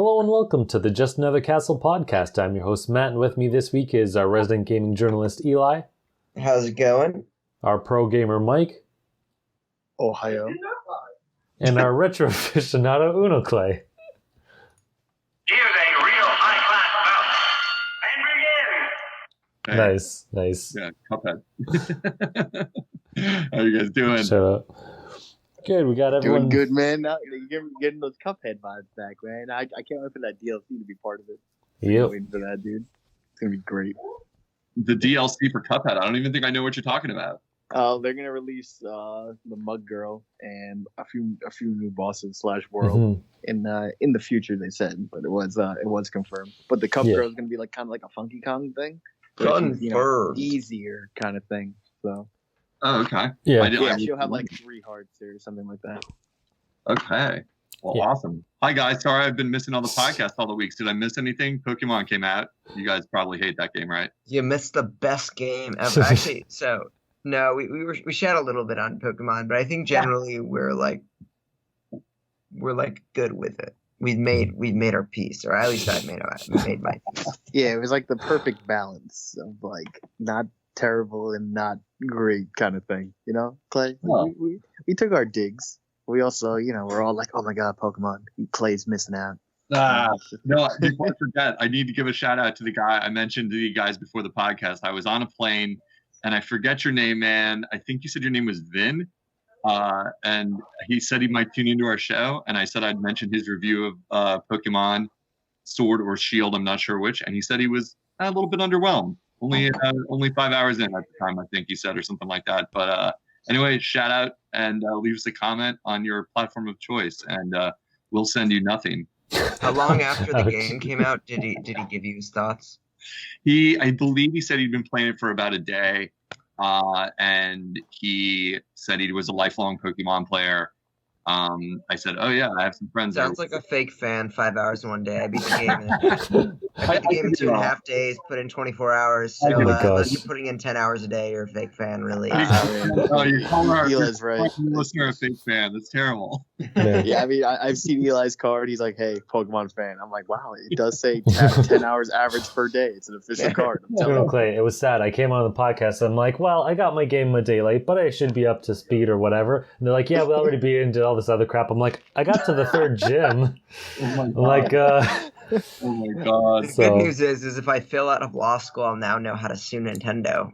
Hello and welcome to the Just Another Castle podcast. I'm your host, Matt, and with me this week is our resident gaming journalist, Eli. How's it going? Our pro gamer, Mike. Ohio. And our retro aficionado, Unoclay. Here's a real high-class bout. And begin! Nice. Yeah, Cuphead. How you guys doing? Shut up. Good, we got everyone. Doing good, man. Now, you're getting those Cuphead vibes back, man. I can't wait for that DLC to be part of it. Yep. Waiting for that, dude. It's gonna be great. The DLC for Cuphead. I don't even think I know what you're talking about. They're gonna release the Mug Girl and a few new bosses / world in the future. They said, but it was confirmed. But the Cup Girl is gonna be like kind of like a Funky Kong thing, easier kind of thing. So. Oh, okay. Yeah. She'll have like 3 hearts or something like that. Okay. Well, awesome. Hi, guys. Sorry I've been missing all the podcasts all the weeks. Did I miss anything? Pokemon came out. You guys probably hate that game, right? You missed the best game ever. Actually, so no, we shat a little bit on Pokemon, but I think generally we're like good with it. We've made our peace, or at least I made my peace. Yeah, it was like the perfect balance of like not terrible and not great kind of thing, you know, Clay. We took our digs. We also, we're all like, oh my god, Pokemon, Clay's missing out. No, before I forget, I need to give a shout out to the guy I mentioned to you guys before the podcast. I was on a plane and I forget your name, man. I think you said your name was Vin. And he said he might tune into our show, and I said I'd mention his review of Pokemon Sword or Shield, I'm not sure which, and he said he was a little bit underwhelmed. Only 5 hours in at the time, I think he said, or something like that. But anyway, shout out and leave us a comment on your platform of choice, and we'll send you nothing. How long after the game came out did he give you his thoughts? I believe he said he'd been playing it for about a day, and he said he was a lifelong Pokemon player. I said, oh yeah, I have some friends. Sounds like a fake fan. 5 hours in one day. I beat the game. I beat the game in 2.5 days. Put in 24 hours. So unless you're putting in 10 hours a day, you're a fake fan, really. You're calling our right. listener a fake fan. That's terrible. Yeah, I mean, I've seen Eli's card. He's like, hey, Pokemon fan. I'm like, wow, it does say 10 hours average per day. It's an official card. I'm telling you. Clay, it was sad. I came on the podcast and I'm like, well, I got my game a day late, but I should be up to speed or whatever. And they're like, yeah, we already beat it and did all this other crap. I'm like, I got to the 3rd gym. Oh my god. The good news is if I fail out of law school, I'll now know how to sue Nintendo.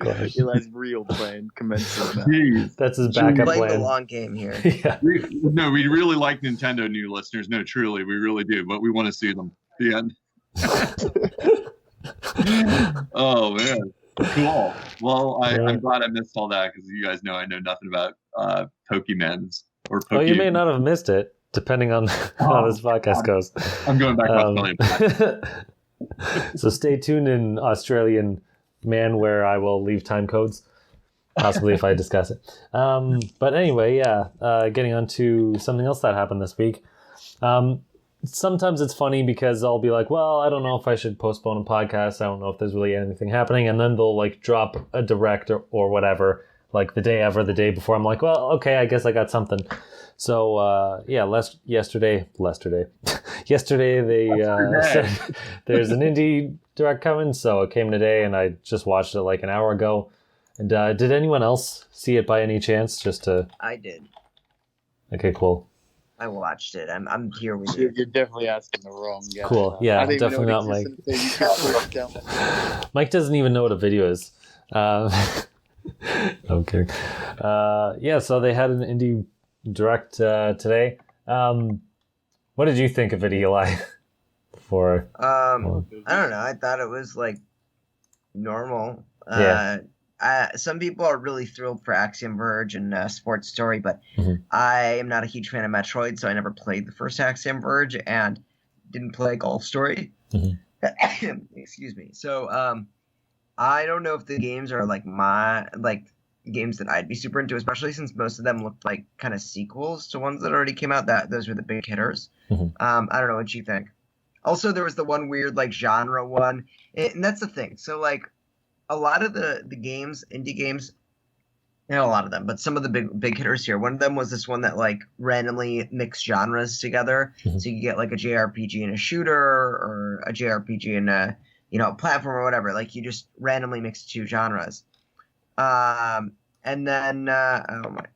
Eli's real plan commences. That's his backup plan. plan. The long game here. Yeah. We really like Nintendo new listeners. No, truly, we really do. But we want to sue them. The end. Oh man. Cool. Well, I'm glad I missed all that because you guys know I know nothing about Pokemons or Pokemon. Oh, you may not have missed it, depending on how this podcast goes. I'm going back to Australia. So stay tuned in Australian man where I will leave time codes, possibly if I discuss it. But anyway, getting on to something else that happened this week. Sometimes it's funny because I'll be like, well, I don't know if I should postpone a podcast. I don't know if there's really anything happening. And then they'll like drop a direct or whatever, like the day before. I'm like, well, okay, I guess I got something. So, yesterday they said there's an indie direct coming. So it came today and I just watched it like an hour ago. And did anyone else see it by any chance? I did. Okay, cool. I watched it. I'm here with you. You're definitely asking the wrong guy. Cool. Yeah, definitely not Mike. Mike doesn't even know what a video is. Okay. So they had an indie direct today. What did you think of it, Eli? I don't know. I thought it was like normal. Some people are really thrilled for Axiom Verge and Sports Story, but I am not a huge fan of Metroid, so I never played the first Axiom Verge and didn't play Golf Story. Excuse me. So I don't know if the games are like games that I'd be super into, especially since most of them looked like kind of sequels to ones that already came out. Those were the big hitters. I don't know what you think. Also, there was the one weird like genre one, and that's the thing. So like a lot of the games, indie games, a lot of them, but some of the big hitters here. One of them was this one that like randomly mixed genres together, so you get like a JRPG and a shooter, or a JRPG and a platform or whatever. Like you just randomly mix two genres. And then apparently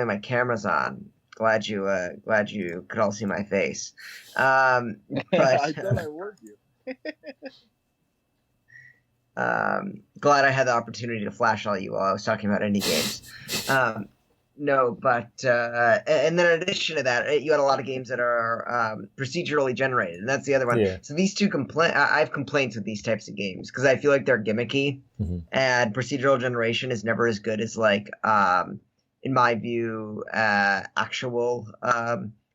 my camera's on. Glad you could all see my face. But I thought I warned you. Glad I had the opportunity to flash all you while I was talking about indie games. No, but and then in addition to that, you had a lot of games that are procedurally generated, and that's the other one. Yeah. So these two I have complaints with these types of games because I feel like they're gimmicky, and procedural generation is never as good as like in my view actual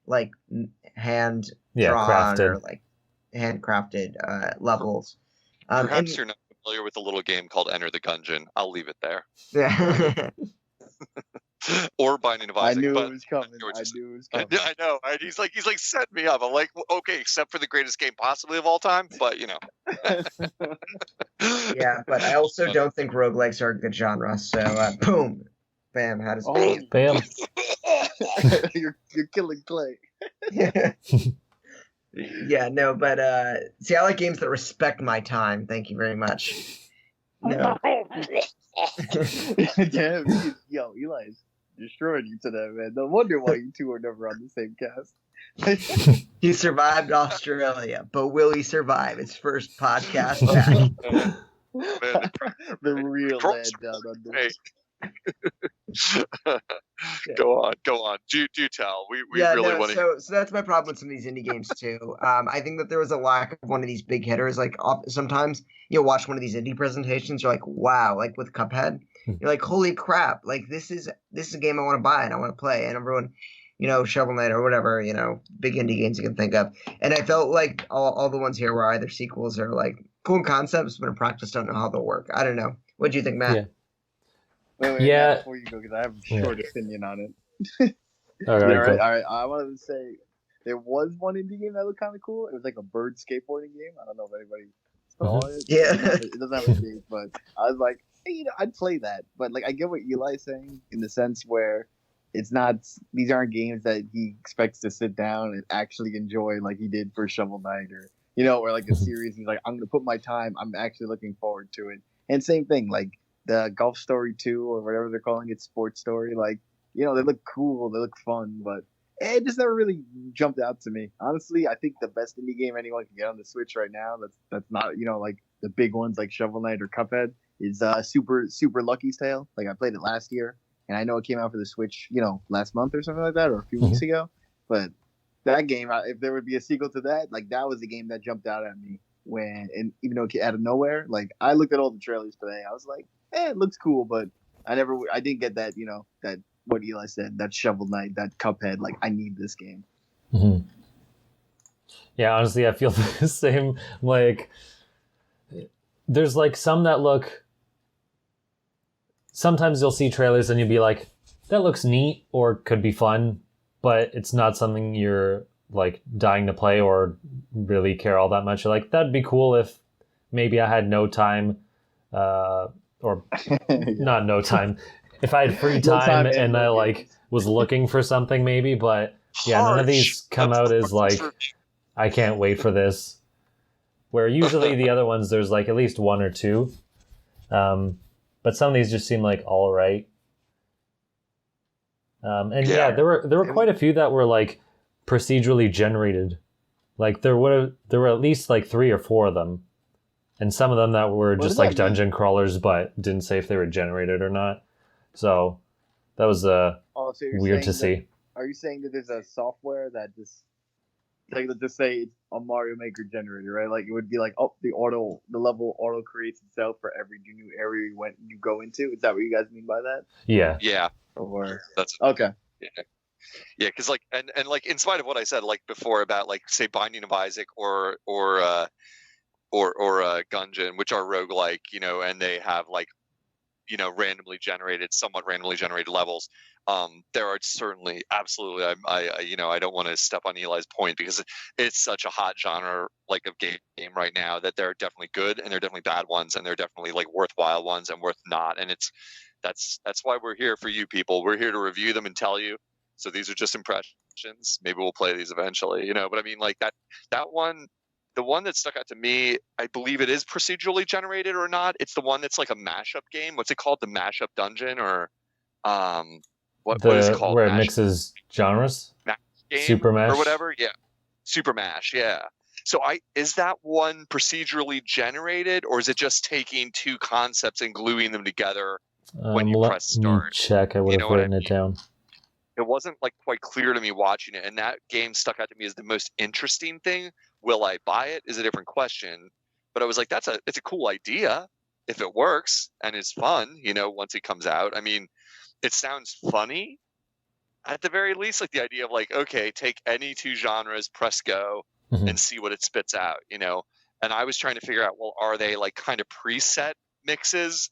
like hand drawn crafted. or like handcrafted levels. Perhaps you're not familiar with a little game called Enter the Gungeon. I'll leave it there. Yeah. Or Binding of Isaac. I knew it was coming. I know. He's like set me up. I'm like, okay, except for the greatest game possibly of all time, but you know. Yeah, but I also don't think roguelikes are a good genre. So boom, bam, how does bam? You're killing Clay. Yeah, no, but see, I like games that respect my time. Thank you very much. No. Damn, yo, Eli's destroying you today, man. No wonder why you two are never on the same cast. He survived Australia, but will he survive his first podcast back? The real land down under. Hey. Go on. Do tell. We really want to. So that's my problem with some of these indie games too. I think that there was a lack of one of these big hitters. Like sometimes you'll watch one of these indie presentations, you're like, wow, like with Cuphead, you're like, holy crap, like this is a game I want to buy and I want to play. And everyone, Shovel Knight or whatever, big indie games you can think of. And I felt like all the ones here were either sequels or like cool concepts, but in practice don't know how they'll work. I don't know. What do you think, Matt? Yeah. Wait, yeah. before you go, because I have a short opinion on it. All right. All right. I wanted to say there was one indie game that looked kind of cool. It was like a bird skateboarding game. I don't know if anybody saw it. Yeah. It doesn't have a date, but I was like, hey, I'd play that. But like, I get what Eli's saying in the sense where it's not; these aren't games that he expects to sit down and actually enjoy like he did for Shovel Knight or like a series. He's like, I'm gonna put my time. I'm actually looking forward to it. And same thing, like the Golf Story 2 or whatever they're calling it, Sports Story. Like, they look cool, they look fun, but it just never really jumped out to me. Honestly, I think the best indie game anyone can get on the Switch right now, that's not, like the big ones like Shovel Knight or Cuphead, is Super Lucky's Tale. Like, I played it last year, and I know it came out for the Switch, last month or something like that, or a few weeks ago. But that game, if there would be a sequel to that, like, that was the game that jumped out at me even though it came out of nowhere. Like, I looked at all the trailers today, I was like, it looks cool, but I didn't get that, that what Eli said, that Shovel Knight, that Cuphead, like, I need this game. Mm-hmm. Yeah, honestly, I feel the same. Like, there's like some that look, sometimes you'll see trailers and you'll be like, that looks neat or could be fun, but it's not something you're like dying to play or really care all that much. You're like, that'd be cool if maybe I had no time, or not no time. If I had free time and I like was looking for something maybe, but yeah, none of these come out as like, I can't wait for this. Where usually the other ones, there's like at least one or two. But some of these just seem like all right. And yeah, there were quite a few that were like procedurally generated. Like there were at least like 3 or 4 of them. And some of them that were just like dungeon crawlers, but didn't say if they were generated or not. So that was weird to see. Are you saying that there's a software that just, like, let's just say it's a Mario Maker generator, right? Like, it would be like, the level auto creates itself for every new area you go into. Is that what you guys mean by that? Yeah. Yeah. Or that's okay. Yeah, because like and like in spite of what I said like before about like say Binding of Isaac or Gungeon, which are roguelike, and they have like randomly generated, somewhat randomly generated levels. There are certainly, absolutely, I don't want to step on Eli's point, because it's such a hot genre like of game right now, that there are definitely good and there are definitely bad ones, and there are definitely like worthwhile ones and worth not. And that's why we're here for you people. We're here to review them and tell you. So these are just impressions. Maybe we'll play these eventually, but I mean, like that one. The one that stuck out to me, I believe it is procedurally generated or not. It's the one that's like a mashup game. What's it called? The Mashup Dungeon, or what is it called? Where it mixes genres? Game Super Mash? Or whatever? Yeah. Super Mash, yeah. So is that one procedurally generated, or is it just taking two concepts and gluing them together when you press start? Let me check. I would have written it down. It wasn't like quite clear to me watching it, and that game stuck out to me as the most interesting thing. Will I buy it is a different question, but I was like, it's a cool idea if it works and it's fun, once it comes out. I mean, it sounds funny at the very least, like the idea of like, okay, take any two genres, press go, and see what it spits out, And I was trying to figure out, well, are they like kind of preset mixes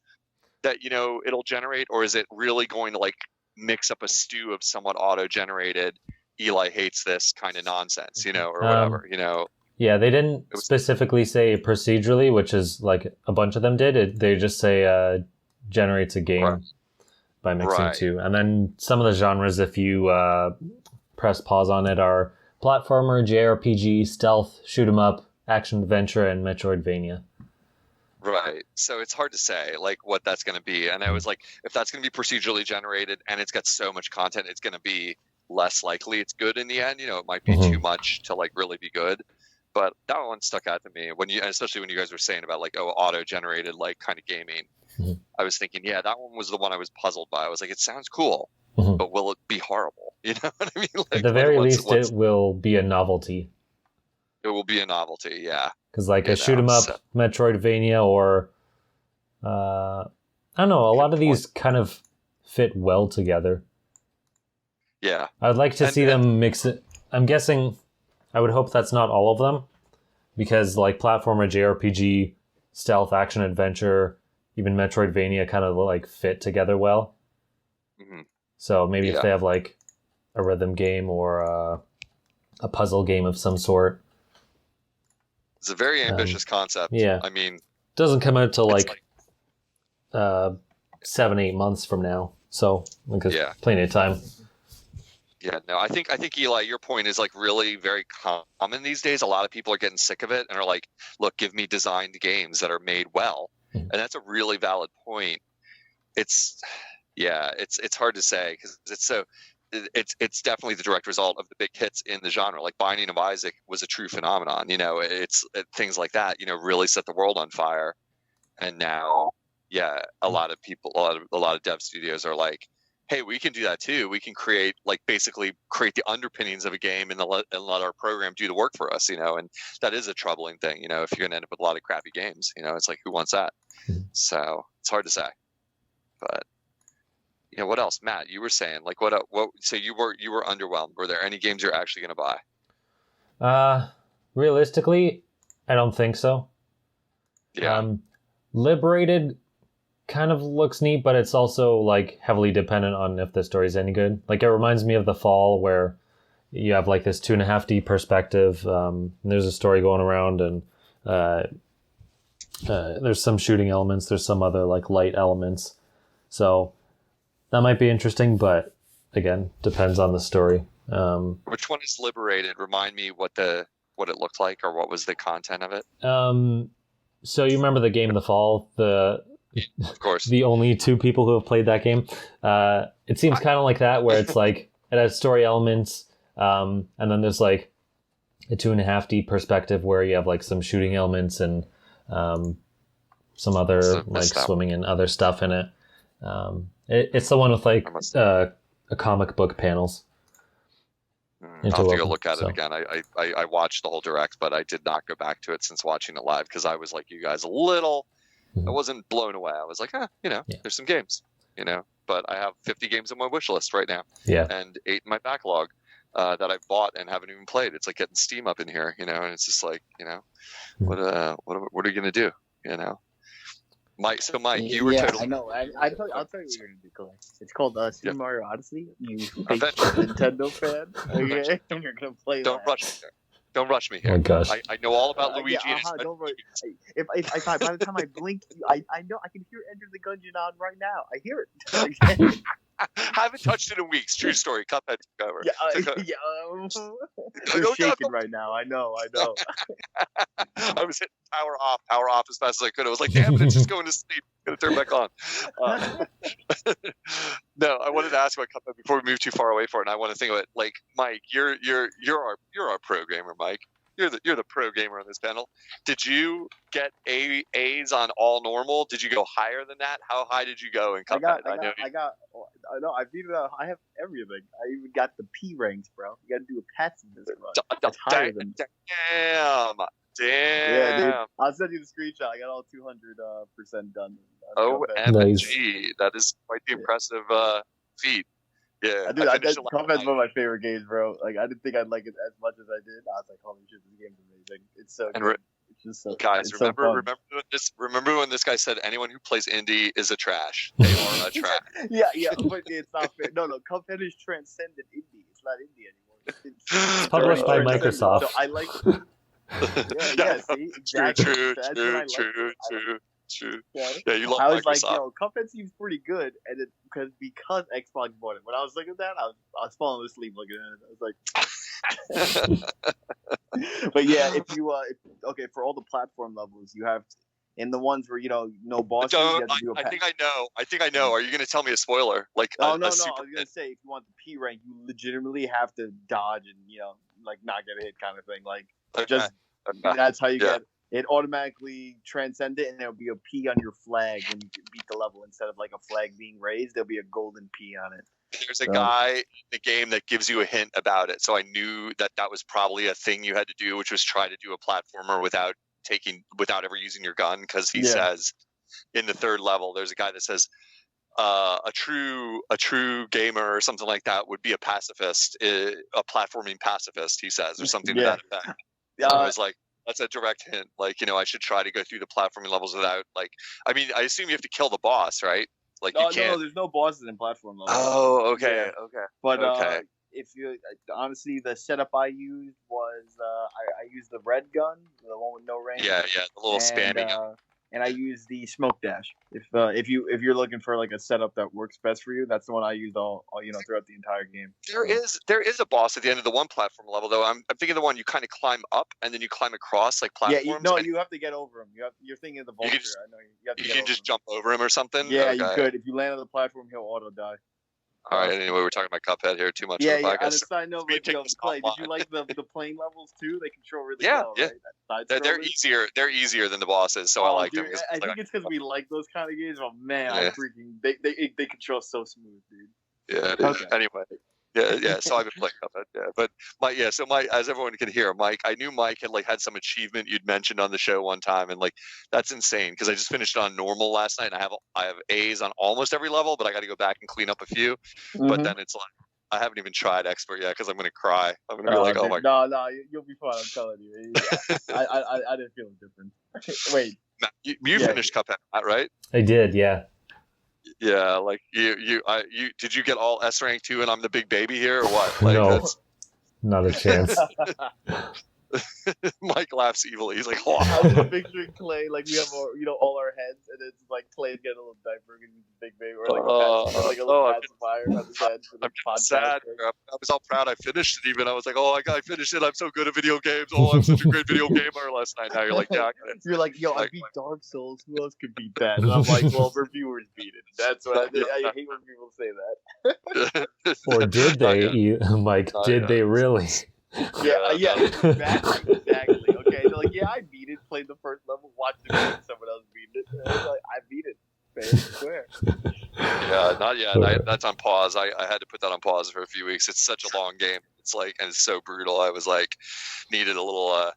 that, it'll generate, or is it really going to like mix up a stew of somewhat auto-generated Eli hates this kind of nonsense, or whatever, Yeah, they didn't specifically say procedurally, which is like a bunch of them did. They just say generates a game by mixing two. And then some of the genres, if you press pause on it, are platformer, JRPG, stealth, shoot 'em up, action adventure, and Metroidvania. Right. So it's hard to say like what that's going to be. And I was like, if that's going to be procedurally generated and it's got so much content, it's going to be less likely it's good in the end. It might be too much to like really be good. But that one stuck out to me especially when you guys were saying about like, auto-generated like kind of gaming. I was thinking, yeah, that one was the one I was puzzled by. I was like, it sounds cool, but will it be horrible? You know what I mean? Like, at the very least, it will be a novelty. It will be a novelty, yeah. Because like a shoot 'em up Metroidvania, or I don't know, a lot of these kind of fit well together. Yeah. I'd like to see them mix it. I'm guessing, I would hope that's not all of them, because like platformer, JRPG, stealth, action adventure, even Metroidvania kind of like fit together well. So maybe if they have like a rhythm game or a puzzle game of some sort. It's a very ambitious concept. Yeah. I mean, doesn't come out till like 7-8 months from now. So there's plenty of time. Yeah, no, I think Eli, your point is like really very common these days. A lot of people are getting sick of it and are like, look, give me designed games that are made well. And that's a really valid point. It's hard to say because it's definitely the direct result of the big hits in the genre. Like Binding of Isaac was a true phenomenon. Things like that, really set the world on fire. And now, a lot of people, a lot of dev studios are like, hey, we can do that too. We can basically create the underpinnings of a game and let our program do the work for us, and that is a troubling thing, if you're going to end up with a lot of crappy games, it's like, who wants that? So it's hard to say, but what else, Matt, you were saying like, so you were underwhelmed. Were there any games you're actually going to buy? Realistically, I don't think so. Yeah. Liberated kind of looks neat, but it's also like heavily dependent on if the story's any good. Like it reminds me of The Fall, where you have like this 2.5D perspective. And there's a story going around, and there's some shooting elements. There's some other like light elements. So that might be interesting, but again, depends on the story. Which one is Liberated? Remind me what it looked like, or what was the content of it? So you remember the game The Fall? Of course. The only two people who have played that game. It seems kind of like that, where it's like it has story elements, and then there's like a 2.5D perspective where you have like some shooting elements and some other like swimming and other stuff in it. It's the one with like comic book panels. I'll have to go look at it again. I watched the whole direct, but I did not go back to it since watching it live because I was like you guys, a little. I wasn't blown away. I was like, there's some games, but I have 50 games on my wish list right now. Yeah. And 8 in my backlog that I've bought and haven't even played. It's like getting Steam up in here, and it's just like, what are you going to do, Mike, you were totally. I know. I'll tell you what you're gonna do, Clay. It's called Super Mario Odyssey. You fake Eventually. Nintendo fan, okay? And you're gonna play. Don't rush me here. Don't rush me here. Oh my gosh. I know all about Luigi. Don't worry. If by the time I blink, I know I can hear Enter the Gungeon on right now. I hear it. Haven't touched it in weeks. True story. Cuphead took over. I'm shaking right now. I know. I was hitting power off as fast as I could. I was like, damn it, it's just going to sleep. I'm gonna turn back on. No, I wanted to ask about Cuphead before we move too far away for it. And I want to think about like Mike. You're our pro gamer, Mike. You're the pro gamer on this panel. Did you get A's on all normal? Did you go higher than that? How high did you go in Cuphead? I beat it out. I have everything. I even got the P ranks, bro. You got to do a pacifist run. That's higher than. Damn. Yeah, dude. I'll send you the screenshot. I got all 200% done. OMG, that is quite the impressive feat. Yeah, dude, Cuphead's one of my favorite games, bro. Like, I didn't think I'd like it as much as I did. I was like, holy shit, this game's amazing. It's so good. It's just so, guys, remember when this guy said anyone who plays indie is a trash? They are a trash. yeah, but it's not fair. No, Cuphead is transcended indie. It's not indie anymore. It's published by Microsoft. So I like. See, exactly. True. Yeah, you love Microsoft. I was like, Cuphead seems pretty good, and because Xbox bought it. When I was looking at that, I was falling asleep looking at it. I was like, but yeah, if you for all the platform levels, you have in the ones where no bosses. You have to do I think I know. Are you going to tell me a spoiler? Like, no. I was going to say if you want the P rank, you legitimately have to dodge and like not get hit kind of thing. Like that's how you get. It automatically transcends it, and there'll be a P on your flag when you beat the level. Instead of like a flag being raised, there'll be a golden P on it. There's a guy in the game that gives you a hint about it, so I knew that was probably a thing you had to do, which was try to do a platformer without ever using your gun, because he says in the third level, there's a guy that says a true gamer or something like that would be a pacifist, a platforming pacifist. He says, or something to that effect. I was like, that's a direct hint. Like, I should try to go through the platforming levels without, like, I mean, I assume you have to kill the boss, right? Like, you can't. No, there's no bosses in platform levels. Oh, okay, okay. But if you honestly, the setup I used was I used the red gun, the one with no range. Yeah, the little spanning. And I use the smoke dash. If you're looking for like a setup that works best for you, that's the one I used all throughout the entire game. There is a boss at the end of the one platform level though. I'm thinking the one you kind of climb up and then you climb across like platforms. Yeah, you have to get over him. You're thinking of the vulture. I know you can just jump over him or something. Yeah, okay. You could. If you land on the platform, he'll auto die. All right. Anyway, we're talking about Cuphead here. Too much. Yeah. On a side note, Clay, did you like the plane levels too? They control really well. Yeah. Right? They're easier. They're easier than the bosses, so I like them. I think it's because we like those kind of games. Oh man, I freaking they control so smooth, dude. Yeah. Okay. Anyway. Yeah. So I've been playing Cuphead. Yeah, but Mike, as everyone can hear, Mike, I knew Mike had some achievement you'd mentioned on the show one time, and like that's insane because I just finished it on normal last night, and I have A's on almost every level, but I got to go back and clean up a few. Mm-hmm. But then it's like I haven't even tried expert yet because I'm gonna cry. I'm gonna be like, oh my god. No, you'll be fine. I'm telling you. I didn't feel different. Wait, you finished Cuphead, right? I did, yeah. Yeah, like you did you get all S rank too, and I'm the big baby here, or what? Like, no, not a chance. Mike laughs evilly. He's like, "Oh." I was just picturing Clay, like we have all our heads, and it's like Clay getting a little diaper and he's a big baby, or like a little pacifier on his head. I'm sad. I was all proud I finished it. Even I was like, "Oh, I finished it. I'm so good at video games. Oh, I'm such a great video gamer." Last night, now you're like, "Yeah." You're like, "Yo, I beat Dark Souls. Who else could beat that?" And I'm like, "Well, reviewers beat it." That's what I hate when people say that. Or did they, Mike? Did they really? Yeah, exactly. Okay, they're like, yeah, I beat it. Played the first level, watched it, someone else beat it. And I was like, I beat it. Fair and square. Yeah, not yet. That's on pause. I had to put that on pause for a few weeks. It's such a long game. It's like, and it's so brutal. I was like, needed a little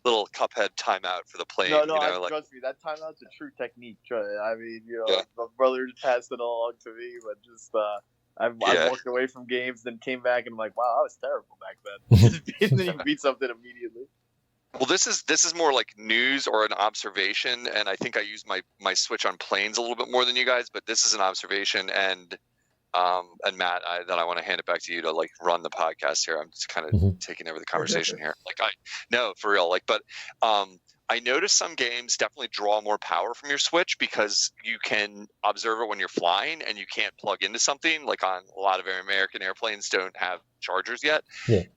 Cuphead timeout for the plane. Trust me, that timeout's a true technique. I mean, my brother passed it along to me, but just. I walked away from games, then came back and I'm like, wow, I was terrible back then. Then you beat something immediately. Well, this is more like news or an observation, and I think I use my Switch on planes a little bit more than you guys, but this is an observation, and Matt, I want to hand it back to you to like run the podcast here. I'm just kind of taking over the conversation here. Like no, for real. Like, but I noticed some games definitely draw more power from your Switch because you can observe it when you're flying and you can't plug into something. Like on a lot of American airplanes don't have chargers yet,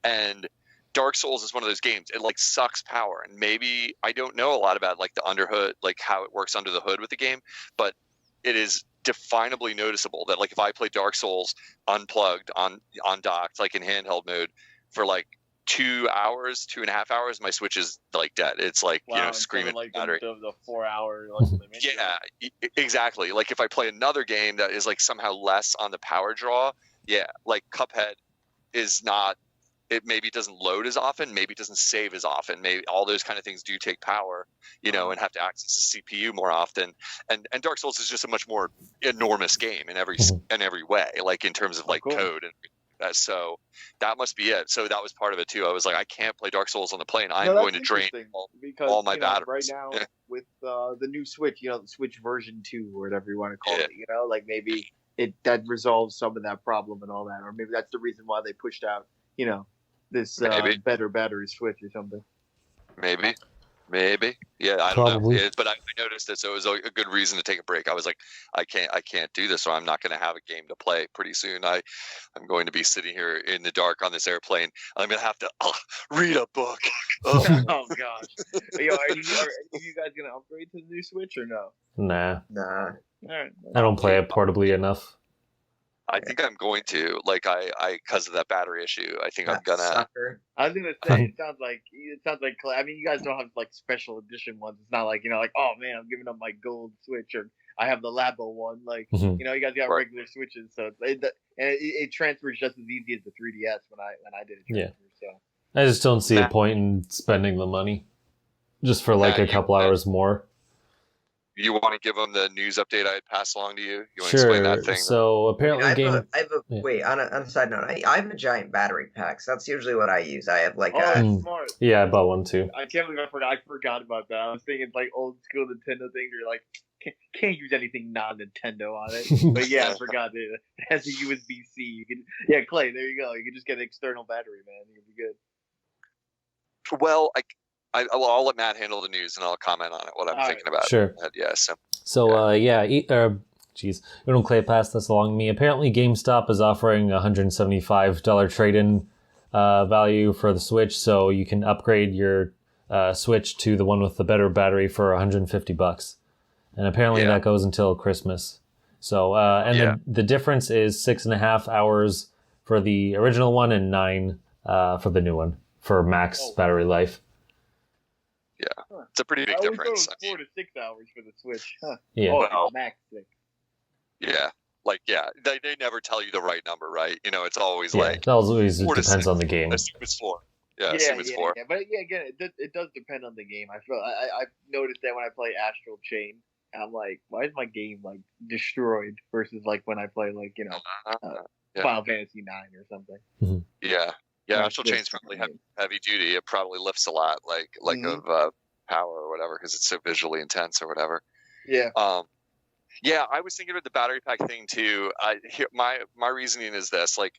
and Dark Souls is one of those games. It like sucks power, and maybe I don't know a lot about like the underhood, like how it works under the hood with the game, but it is definably noticeable that like if I play Dark Souls unplugged on docked, like in handheld mode for like 2 hours, 2.5 hours, my Switch is like dead. It's like, screaming like battery. The 4 hour like limit. Yeah, exactly. Like if I play another game that is like somehow less on the power draw, like Cuphead is not. It maybe doesn't load as often, maybe it doesn't save as often, maybe all those kind of things do take power, and have to access the CPU more often. And Dark Souls is just a much more enormous game in every way, like in terms of like code and so that must be it. So that was part of it too. I was like, I can't play Dark Souls on the plane. I'm going to drain all my batteries. Right now with the new Switch, the Switch version 2 or whatever you want to call it, like maybe that resolves some of that problem and all that, or maybe that's the reason why they pushed out, this better battery Switch or something. Maybe. Yeah, I don't know. But I noticed it, so it was a good reason to take a break. I was like, I can't do this, so I'm not going to have a game to play pretty soon. I'm going to be sitting here in the dark on this airplane. I'm going to have to read a book. Oh gosh. Are you guys going to upgrade to the new Switch or no? Nah. All right. I don't play it portably enough. I think I'm going to, like, I because of that battery issue. I think I'm gonna. Sucker. I was gonna say it sounds like. I mean, you guys don't have like special edition ones. It's not like like, oh man, I'm giving up my gold Switch, or I have the Labo one. Like you guys got regular Switches, so it transfers just as easy as the 3DS when I did it. So I just don't see a point in spending the money just for like a couple hours more. You want to give them the news update I had passed along to you? You want to explain that thing? So apparently, wait. On a side note, I have a giant battery pack. So that's usually what I use. I have like smart. Yeah, I bought one too. I can't believe I forgot about that. I was thinking like old school Nintendo things. You're like can't use anything non-Nintendo on it. But yeah, I forgot it has a USB-C. You can Clay. There you go. You can just get an external battery, man. You'll be good. Well, I'll let Matt handle the news and I'll comment on it. What I'm thinking about. Sure. Unoclay passed this along to me. Apparently, GameStop is offering a $175 trade-in value for the Switch, so you can upgrade your Switch to the one with the better battery for $150. And apparently that goes until Christmas. So the difference is 6.5 hours for the original one and 9 for the new one for max battery life. Yeah, it's a pretty big difference. I 4 to 6 hours for the Switch. Huh. Yeah. Max 6. Yeah, they never tell you the right number, right? It's always it always depends on the game. I assume it's 4. Yeah, I assume it's 4. Yeah, but again, it does depend on the game. I've noticed that when I play Astral Chain, I'm like, why is my game like destroyed versus like when I play like Final Fantasy 9 or something. Mm-hmm. Yeah. Yeah, Astral Chain's probably heavy duty. It probably lifts a lot, of power or whatever, because it's so visually intense or whatever. Yeah. I was thinking about the battery pack thing too. My reasoning is this: I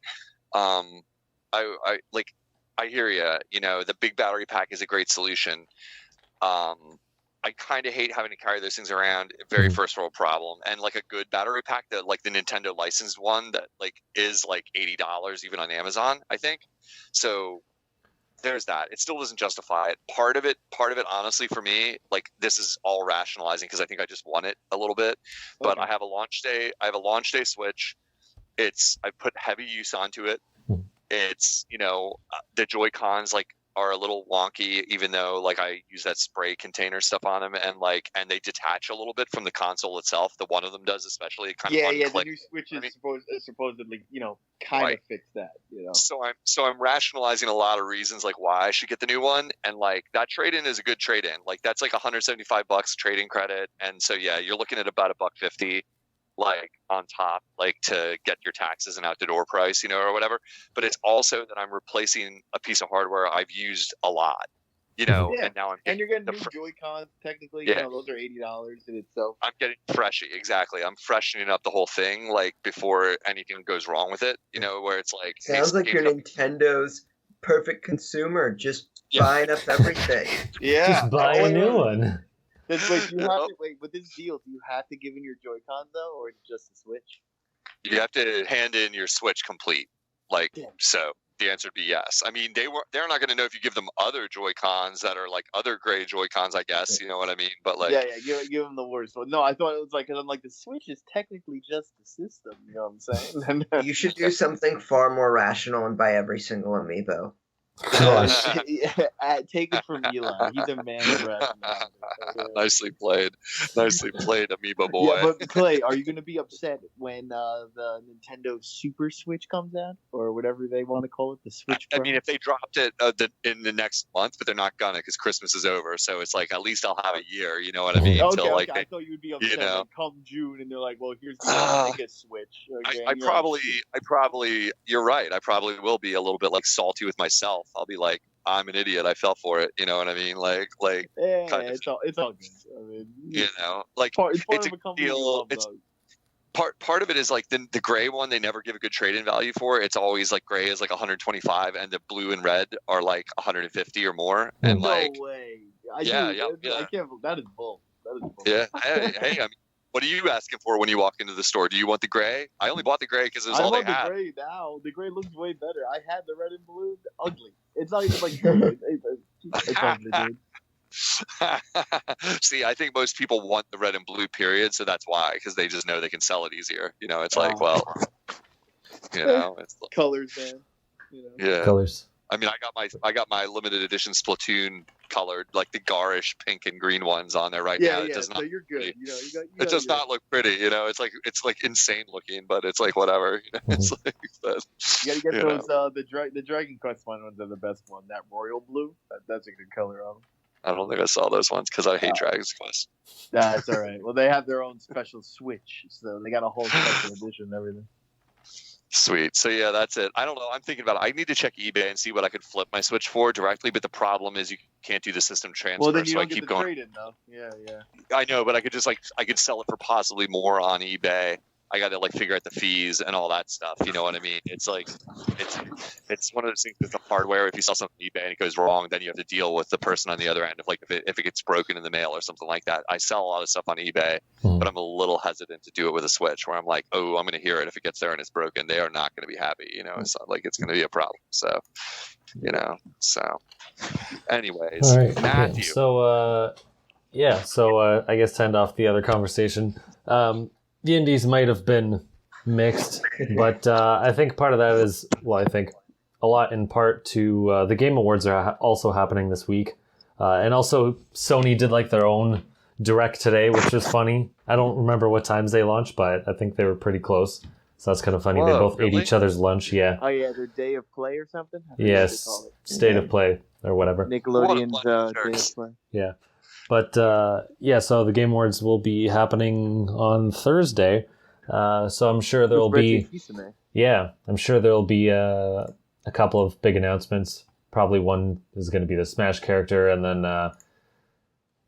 hear you. The big battery pack is a great solution. I kind of hate having to carry those things around. Very first world problem. And like a good battery pack that like the Nintendo licensed one that like is like $80 even on Amazon, I think. So there's that. It still doesn't justify it. Part of it, honestly, for me, like this is all rationalizing because I think I just want it a little bit. But I have a launch day Switch. I put heavy use onto it. It's the Joy-Cons are a little wonky, even though like I use that spray container stuff on them, and they detach a little bit from the console itself. The one of them does, especially. It kind of unclick. The new Switch is supposedly kind of fix that. So I'm rationalizing a lot of reasons like why I should get the new one, and like that trade-in is a good trade-in. Like that's like $175 trade-in credit, and so you're looking at about $150. Like on top, like to get your taxes and out the door price, or whatever. But it's also that I'm replacing a piece of hardware I've used a lot. you know, Yeah. and now And you're getting new Joy-Cons, technically. Yeah. You know, those are $80 in itself. I'm getting exactly. I'm freshening up the whole thing, like before anything goes wrong with it. You know, where it's like Sounds like you're Nintendo's perfect consumer, just buying up everything. Yeah. Just buy a new one. Wait, with this deal, do you have to give in your Joy-Con though, or just the Switch? You have to hand in your Switch complete. So the answer would be yes. I mean, they're not going to know if you give them other Joy-Cons that are like other gray Joy-Cons, I guess. You know what I mean? But like, give them the worst one. No, I thought it was like, because I'm like, the Switch is technically just the system. You know what I'm saying? You should do something far more rational and buy every single amiibo. Take it from Eli. He's a man of rationality. Nicely played, Amiibo boy. Yeah, but Clay, are you going to be upset when the Nintendo Super Switch comes out, or whatever they want to call it, the Switch Pro? I mean, if they dropped it in the next month, but they're not gonna, because Christmas is over. So it's like, at least I'll have a year. You know what I mean? Okay, Like, I thought you would be upset. You know, come June, and they're like, "Well, here's the big Switch." Okay, I probably, you're right. I probably will be a little bit like salty with myself. I'll be like, I'm an idiot. I fell for it. You know what I mean? Like, yeah, it's all good. I mean, you know, like it's a deal. It's part of it is like the gray one. They never give a good trade-in value for. It's always like gray is like 125, and the blue and red are like 150 or more. And no like, way. I can't. That is bull. Yeah. Hey, I mean, what are you asking for when you walk into the store? Do you want the gray? I only bought the gray because it was all they had. I want the gray now. The gray looks way better. I had the red and blue. Ugly. It's not even like it's ugly, dude. See, I think most people want the red and blue, period. So that's why, because they just know they can sell it easier. You know, it's like, well, you know, it's colors, man. You know. Yeah, colors. I mean, I got my limited edition Splatoon colored, like the garish pink and green ones on there right now. It does not. So you're good. You know, it does not look pretty. You know, it's like insane looking, but it's like whatever. You know, it's like that. You gotta get those. The Dragon Quest ones are the best one. That royal blue. That's a good color of them. I don't think I saw those ones because I hate Dragon Quest. That's all right. Well, they have their own special Switch, so they got a whole special edition and everything. Sweet. So yeah, that's it. I don't know. I'm thinking about it. I need to check eBay and see what I could flip my Switch for directly. But the problem is you can't do the system transfer. Well, then you so don't I get keep the going. trade-in though. Yeah. I know, but I could just I could sell it for possibly more on eBay. I got to figure out the fees and all that stuff. You know what I mean? It's like it's one of those things with the hardware. If you sell something on eBay and it goes wrong, then you have to deal with the person on the other end. If it gets broken in the mail or something like that. I sell a lot of stuff on eBay, but I'm a little hesitant to do it with a Switch. Where I'm like, oh, I'm going to hear it if it gets there and it's broken. They are not going to be happy. You know, it's not like it's going to be a problem. So, you know, anyways, all right, Matthew. Okay. So I guess to end off the other conversation. The indies might have been mixed, but I think part of that is, I think a lot in part to the Game Awards are also happening this week. And also Sony did their own direct today, which is funny. I don't remember what times they launched, but I think they were pretty close. So that's kind of funny. Whoa, they both really? ate each other's lunch, yeah. Oh yeah, their Day of Play or something? Yes, State of Play or whatever. Nickelodeon's Day of Play. Yeah. But so the Game Awards will be happening on Thursday. So I'm sure there'll be I'm sure there'll be a couple of big announcements. Probably one is going to be the Smash character, and then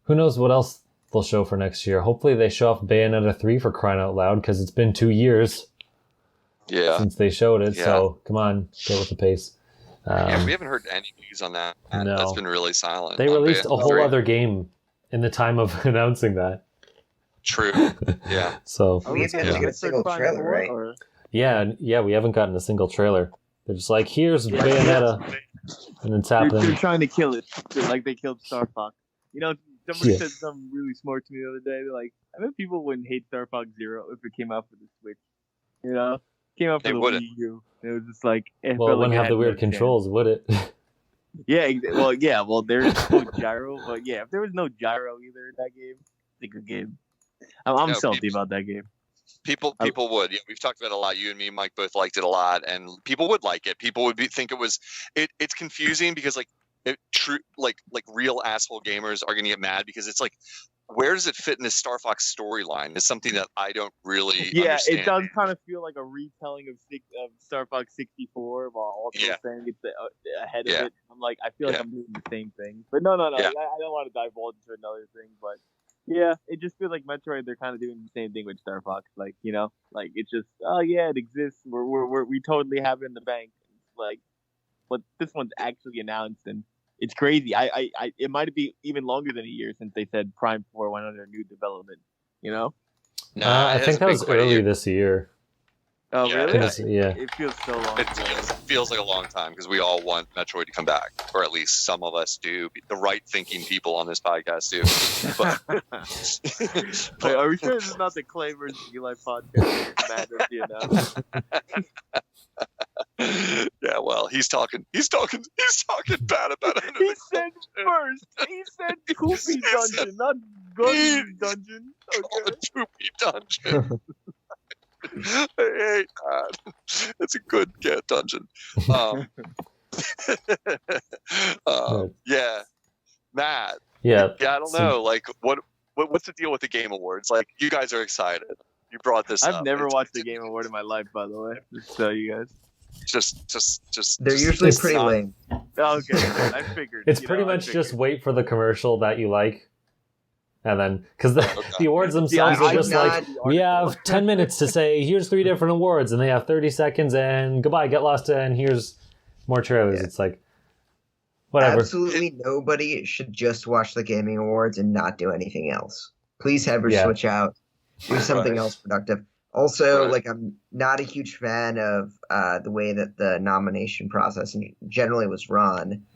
who knows what else they'll show for next year. Hopefully they show off Bayonetta 3 for crying out loud, because it's been 2 years since they showed it. Yeah. So come on, go with the pace. We haven't heard any news on that. No. That's been really silent. They released a whole other game in the time of announcing that. True. Yeah. So we haven't get a single trailer, right? Or... Yeah, we haven't gotten a single trailer. They're just like, here's Bayonetta, and it's happening. They're trying to kill it, like they killed Star Fox. You know, somebody said something really smart to me the other day. They're like, I bet people wouldn't hate Star Fox Zero if it came out for the Switch. You know, came out for the Wii U. It was just like, it wouldn't have the weird controls, would it? Yeah, well, there's no gyro, but yeah, if there was no gyro either in that game, it's a good game. I'm salty about that game. People would. Yeah, we've talked about it a lot. You and me, Mike, both liked it a lot, and people would like it. People would think it was. It's confusing because real asshole gamers are gonna get mad because it's like where does it fit in this Star Fox storyline? Is something that I don't really it understand. does kind of feel like a retelling of Star Fox 64 while also saying it's ahead of it. I'm like, I feel like I'm doing the same thing. But no. Yeah. I don't want to divulge into another thing, but yeah, it just feels like Metroid. They're kind of doing the same thing with Star Fox. Like, you know, like it's just, oh yeah, it exists. We totally have it in the bank. Like, but this one's actually announced, and it's crazy. It might be even longer than a year since they said Prime 4 went under new development. You know? I think that was early this year. Oh, Yeah, really? Yeah. It feels so long. It feels like a long time because we all want Metroid to come back, or at least some of us do. The right-thinking people on this podcast do. But, Wait, are we sure this is not the Clay versus Eli podcast? Mad at you now. Yeah, well, he's talking bad about it. He said first. He said Poopy Dungeon, not Gun Dungeon. Okay. Poopy Dungeon. I hate that. It's a good dungeon. Yeah, Matt. Yeah, I don't know. Like, what's the deal with the Game Awards? Like, you guys are excited. You brought this up. I've never watched a Game Award in my life, by the way. Just to tell you guys. They're usually pretty lame. Okay, I figured. It's pretty much just wait for the commercial that you like. And then, because the awards themselves are just like, we have 10 minutes to say, here's 3 different awards, and they have 30 seconds, and goodbye, get lost, and here's more trailers. Yeah. It's like, whatever. Absolutely nobody should just watch the gaming awards and not do anything else. Please have your switch out. Do something else productive. Also, like, I'm not a huge fan of the way that the nomination process generally was run.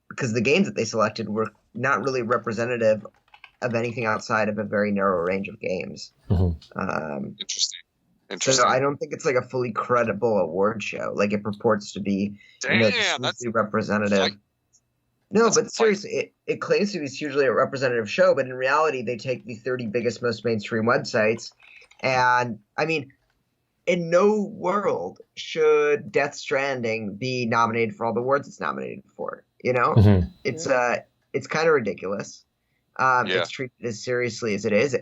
Because the games that they selected were not really representative of anything outside of a very narrow range of games. Interesting. So I don't think it's like a fully credible award show. Like it purports to be that's representative. But seriously, it claims to be hugely a representative show, but in reality, they take the 30 biggest, most mainstream websites. And I mean, in no world should Death Stranding be nominated for all the awards it's nominated for. You know, it's kind of ridiculous. It's treated as seriously as it is.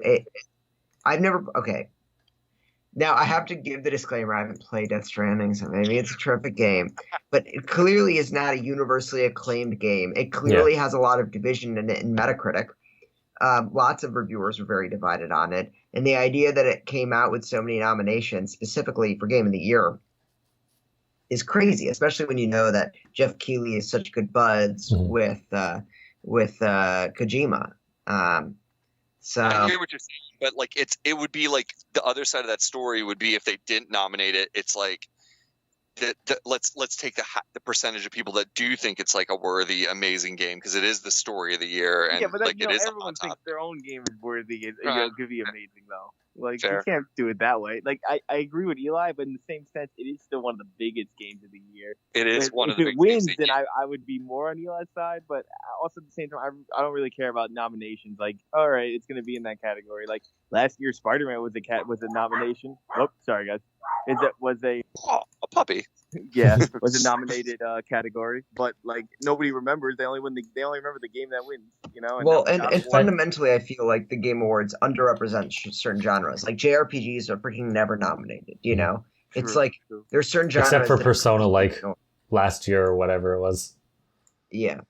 Now I have to give the disclaimer: I haven't played Death Stranding, so maybe it's a terrific game, but it clearly is not a universally acclaimed game. It clearly has a lot of division in it in Metacritic. Lots of reviewers were very divided on it, and the idea that it came out with so many nominations, specifically for Game of the Year, is crazy, especially when you know that Jeff Keighley is such good buds with Kojima. So I hear what you're saying, but like it would be like the other side of that story would be if they didn't nominate it. It's like let's take the percentage of people that do think it's like a worthy, amazing game because it is the story of the year, and but like everyone thinks their own game is worthy. Could be amazing though. Like you can't do it that way. Like I agree with Eli, but in the same sense, it is still one of the biggest games of the year. It is one of the biggest games. If it wins, then I would be more on Eli's side. But also at the same time, I don't really care about nominations. Like, all right, it's going to be in that category. Like last year, Spider-Man was a nomination. Oh, sorry guys. Was a puppy. Yeah, was a nominated category, but like nobody remembers. They only remember the game that wins, you know. And fundamentally, I feel like the Game Awards underrepresent certain genres. Like JRPGs are freaking never nominated. You know, it's like there's certain genres except for Persona, like last year or whatever it was. Yeah,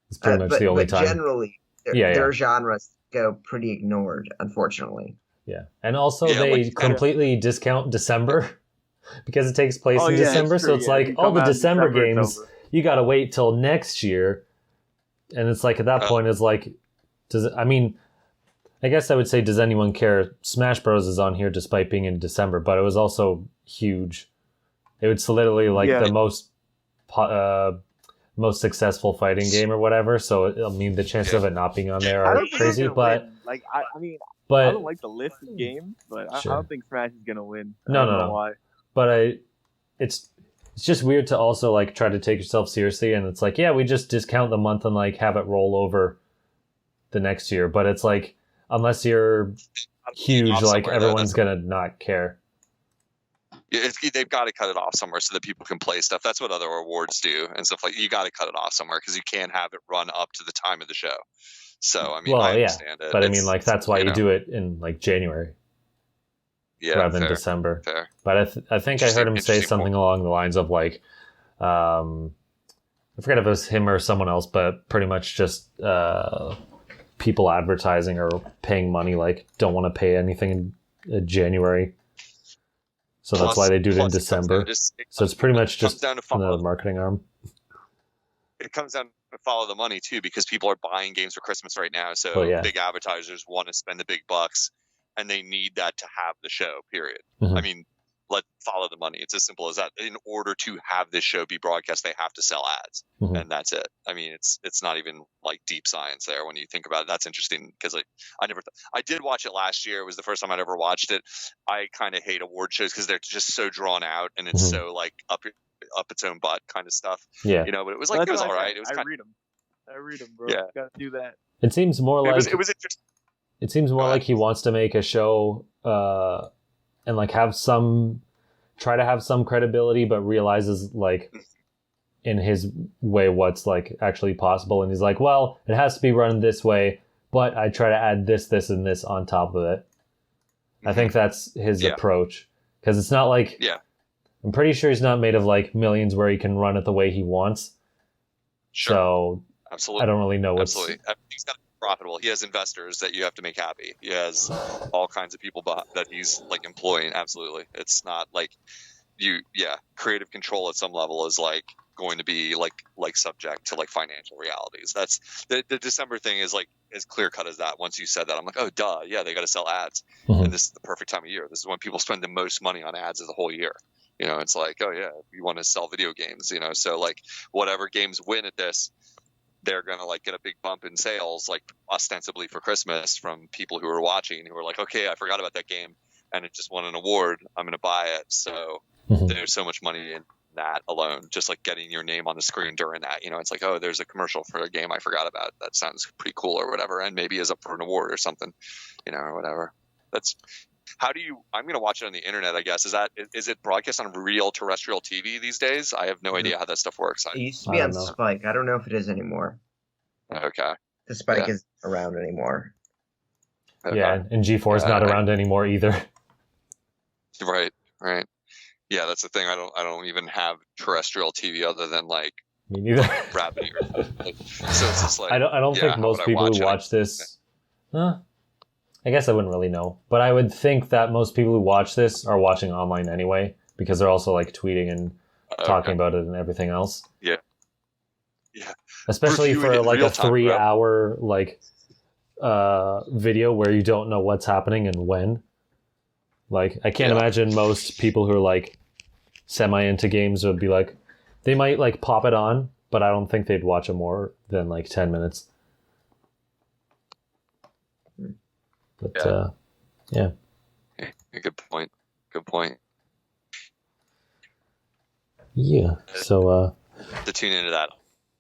it's pretty much the only time. Generally, their genres go pretty ignored, unfortunately. Yeah, and also they completely discount December. Because it takes place in December, so it's like all the December games, you gotta wait till next year. And it's like at that point, it's like, I guess I would say, does anyone care? Smash Bros. Is on here despite being in December, but it was also huge. It was literally like the most successful fighting game or whatever. So I mean, the chances of it not being on there are crazy. But like, I don't like the list of games, but I don't think Smash is gonna win. I don't know why. But it's just weird to also like try to take yourself seriously, and it's like, we just discount the month and like have it roll over the next year. But it's like, unless you're huge, like everyone's gonna not care. They've got to cut it off somewhere so that people can play stuff. That's what other awards do and stuff like. You got to cut it off somewhere because you can't have it run up to the time of the show. So I mean, I understand it. But I mean, like that's why you do it in like January, rather than December. Fair. But I think I heard him say something along the lines of like, I forget if it was him or someone else, but pretty much just people advertising or paying money like don't want to pay anything in January. So that's why they do it in December. So it's pretty much just the marketing arm. It comes down to follow the money too, because people are buying games for Christmas right now. So big advertisers want to spend the big bucks, and they need that to have the show. Period. I mean, follow the money. It's as simple as that. In order to have this show be broadcast, they have to sell ads, and that's it. I mean, it's not even like deep science there when you think about it. That's interesting because like I did watch it last year. It was the first time I'd ever watched it. I kind of hate award shows because they're just so drawn out and it's so like up its own butt kind of stuff. Yeah, you know. But it was like it was all right. It was. I read them, bro. Yeah, gotta do that. It seems more like it was interesting. It seems more like he wants to make a show and like try to have some credibility, but realizes like in his way what's like actually possible, and he's like, well, it has to be run this way, but I try to add this, and this on top of it. I think that's his approach, because it's not like I'm pretty sure he's not made of like millions where he can run it the way he wants. Sure. So absolutely, I don't really know what's he's got to be profitable. He has investors that you have to make happy. He has all kinds of people that he's like employing. Absolutely, it's not like creative control at some level is like going to be like subject to like financial realities. That's the December thing is like as clear cut as that. Once you said that, I'm like, oh duh, yeah, they got to sell ads, and this is the perfect time of year. This is when people spend the most money on ads of the whole year. You know, it's like, oh yeah, you want to sell video games, you know, so like whatever games win at this, they're going to like get a big bump in sales, like ostensibly for Christmas from people who are watching who are like, okay, I forgot about that game and it just won an award. I'm going to buy it. So there's so much money in that alone, just like getting your name on the screen during that, you know, it's like, oh, there's a commercial for a game I forgot about. That sounds pretty cool or whatever. And maybe is up for an award or something, you know, or whatever. I'm going to watch it on the internet, I guess. Is it broadcast on real terrestrial TV these days? I have no idea how that stuff works. It used to be on Spike. I don't know if it is anymore. Okay. The Spike isn't around anymore. Okay. Yeah, and G4 is not around anymore either. Right. Yeah, that's the thing. I don't even have terrestrial TV other than like me neither. Gravity or something. So it's just like I don't think most people who watch this. I guess I wouldn't really know, but I would think that most people who watch this are watching online anyway, because they're also like tweeting and talking about it and everything else. Yeah. Especially for like a 3-hour like video where you don't know what's happening and when. Like I can't imagine most people who are like semi into games would be like, they might like pop it on, but I don't think they'd watch it more than like 10 minutes. But Good point. Yeah. So to tune into that.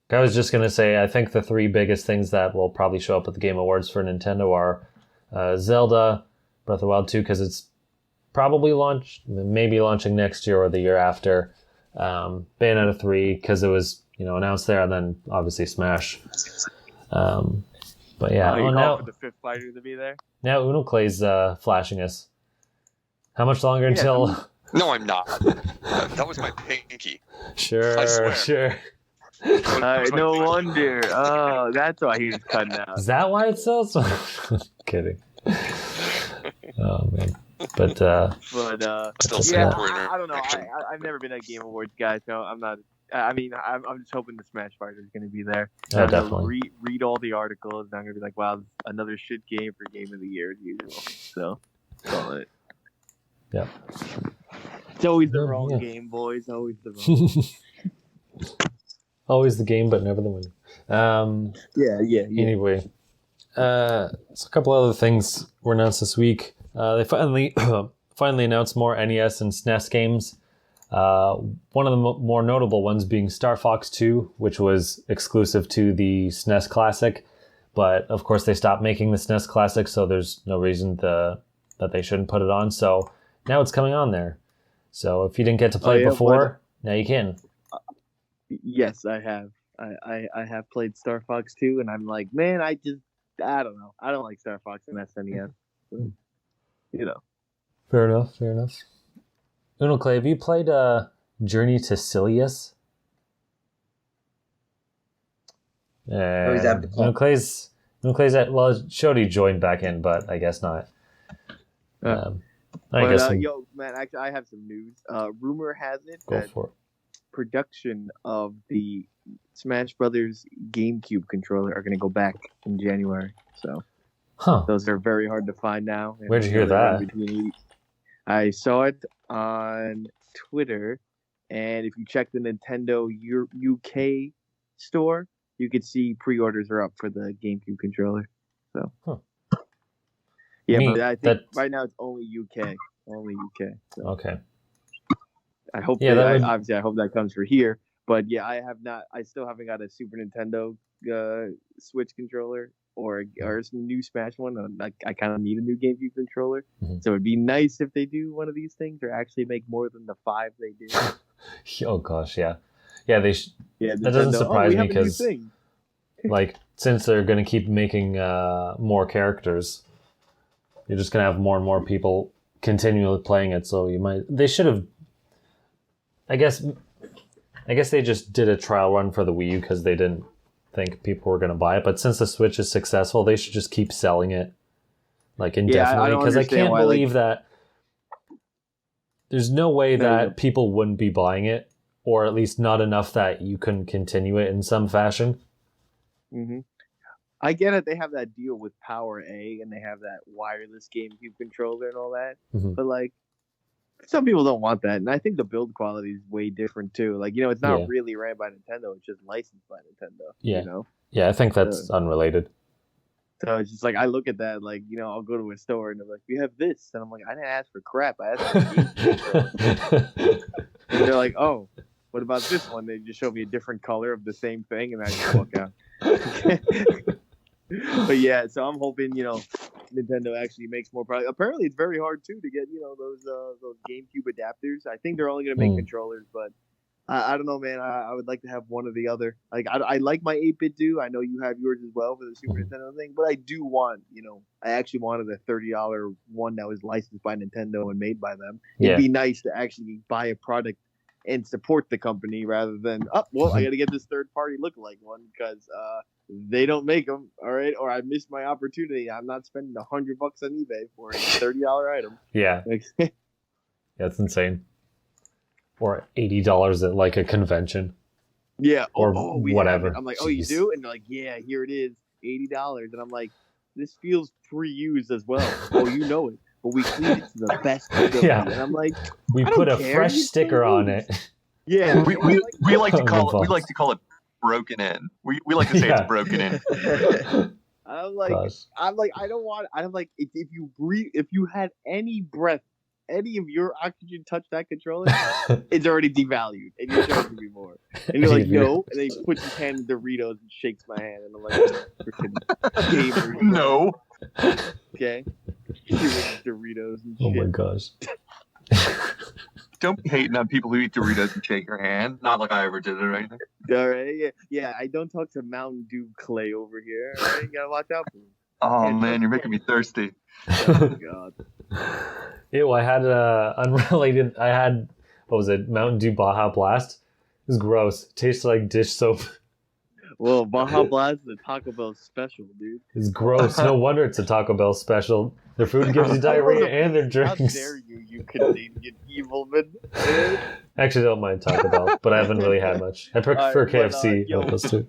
I was just gonna say, I think the 3 biggest things that will probably show up at the Game Awards for Nintendo are Zelda, Breath of the Wild 2, because it's probably maybe launching next year or the year after. Bayonetta 3, because it was announced there, and then obviously Smash. But yeah, now for the 5th fighter to be there. Now Unoclay's flashing us. How much longer until? No, I'm not. That was my pinky. Sure. No wonder. Oh, that's why he's cutting out. Is that why it's so? Kidding. Oh man. But still I don't know. I've never been a Game Awards guy, so I'm not. I mean, I'm just hoping the Smash Fighter is going to be there. Oh, definitely. Read all the articles, and I'm going to be like, wow, another shit game for Game of the Year as usual. So, call it. Yeah. It's always the wrong game, boys. Always the wrong. Always the game, but never the winner. Yeah. Anyway, so a couple other things were announced this week. They finally announced more NES and SNES games. One of the more notable ones being Star Fox 2, which was exclusive to the SNES Classic. But of course, they stopped making the SNES Classic, so there's no reason that they shouldn't put it on. So now it's coming on there. So if you didn't get to play it before, now you can. Yes, I have. I have played Star Fox 2, and I'm like, man, I I don't know. I don't like Star Fox and SNES. You know. Fair enough. Unoclay, have you played Journey to Silius? Unoclay's at, well, Shody joined back in, but I guess not. Yo, man, actually, I have some news. Rumor has it that for it. Production of the Smash Brothers GameCube controller are going to go back in January. So those are very hard to find now. Where'd you hear that? I saw it on Twitter, and if you check the Nintendo UK store, you could see pre-orders are up for the GameCube controller. So, yeah, but I think right now it's only UK. So. Okay. I hope obviously I hope that comes for here. But yeah, I still haven't got a Super Nintendo Switch controller or some new Smash one. I kind of need a new GameCube controller. Mm-hmm. So it'd be nice if they do one of these things or actually make more than the 5 they do. Oh gosh, yeah. Yeah, they that doesn't surprise me because like since they're going to keep making more characters, you're just going to have more and more people continually playing it, so they should have I guess they just did a trial run for the Wii U because they didn't think people were going to buy it. But since the Switch is successful, they should just keep selling it like indefinitely. Because I can't believe that there's no way that people wouldn't be buying it, or at least not enough that you can continue it in some fashion. Mm-hmm. I get it. They have that deal with Power A, and they have that wireless GameCube controller and all that. Mm-hmm. But like, some people don't want that, and I think the build quality is way different too. Like, it's not really ran by Nintendo; it's just licensed by Nintendo. Yeah, Yeah, I think that's unrelated. So it's just like I look at that, like I'll go to a store and they're like, "We have this," and I'm like, "I didn't ask for crap. I asked for GameCube." And they're like, "Oh, what about this one?" They just show me a different color of the same thing, and I just walk out. But yeah, so I'm hoping Nintendo actually makes more products. Apparently, it's very hard too to get those GameCube adapters. I think they're only gonna make controllers, but I don't know, man. I would like to have one or the other. Like I like my 8-bit do. I know you have yours as well for the Super Nintendo thing, but I do want I actually wanted a $30 one that was licensed by Nintendo and made by them. It'd be nice to actually buy a product and support the company rather than I got to get this third-party lookalike one because they don't make them, all right? Or I missed my opportunity. I'm not spending $100 on eBay for a $30 item. Yeah, that's insane. Or $80 at like a convention. Yeah, or whatever. I'm like, you do? And they're like, yeah, here it is, $80. And I'm like, this feels pre-used as well. Oh, you know it. But we cleaned it to the best ability. And I'm like, we put a fresh sticker on it. Yeah, we like to call it broken in. We like to say it's broken in. I'm like, I don't want. I'm like, if you breathe, if you had any breath, any of your oxygen touch that controller, it's already devalued, and you're charging me more. And you're like, no, and then he puts his hand in Doritos and shakes my hand, and I'm like, freaking gamer. No. Okay. Doritos and shit. Oh my gosh. Don't be hating on people who eat Doritos and shake your hand. Not like I ever did it or anything. All right, yeah. I don't talk to Mountain Dew Clay over here. All right? You gotta watch out for him. Oh man, you're making me thirsty. Oh god. Ew, I had unrelated. What was it? Mountain Dew Baja Blast. It was gross. It tasted like dish soap. Well, Baja Blast is a Taco Bell special, dude. It's gross. No wonder it's a Taco Bell special. Their food gives you diarrhea and their drinks. How dare you Canadian evilman. Actually, I don't mind Taco Bell, but I haven't really had much. I prefer KFC with those two.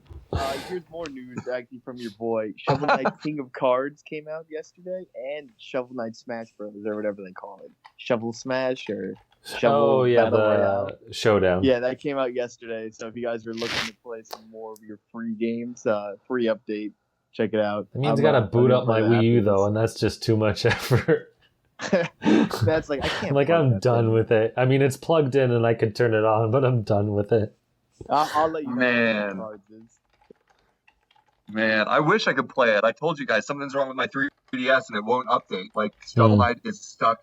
Here's more news actually from your boy. Shovel Knight King of Cards came out yesterday, and Shovel Knight Smash Bros. Or whatever they call it. Shovel Smash or Shovel Battle Royale. Showdown. Yeah, that came out yesterday. So if you guys are looking to play some more of your free games, free update, check it out. It means I gotta boot up my Wii U though, and that's just too much effort. That's like I can't. Like I'm done with it. I mean, it's plugged in and I could turn it on, but I'm done with it. I'll let you know. Man, I wish I could play it. I told you guys something's wrong with my 3DS and it won't update. Like Shovel Knight is stuck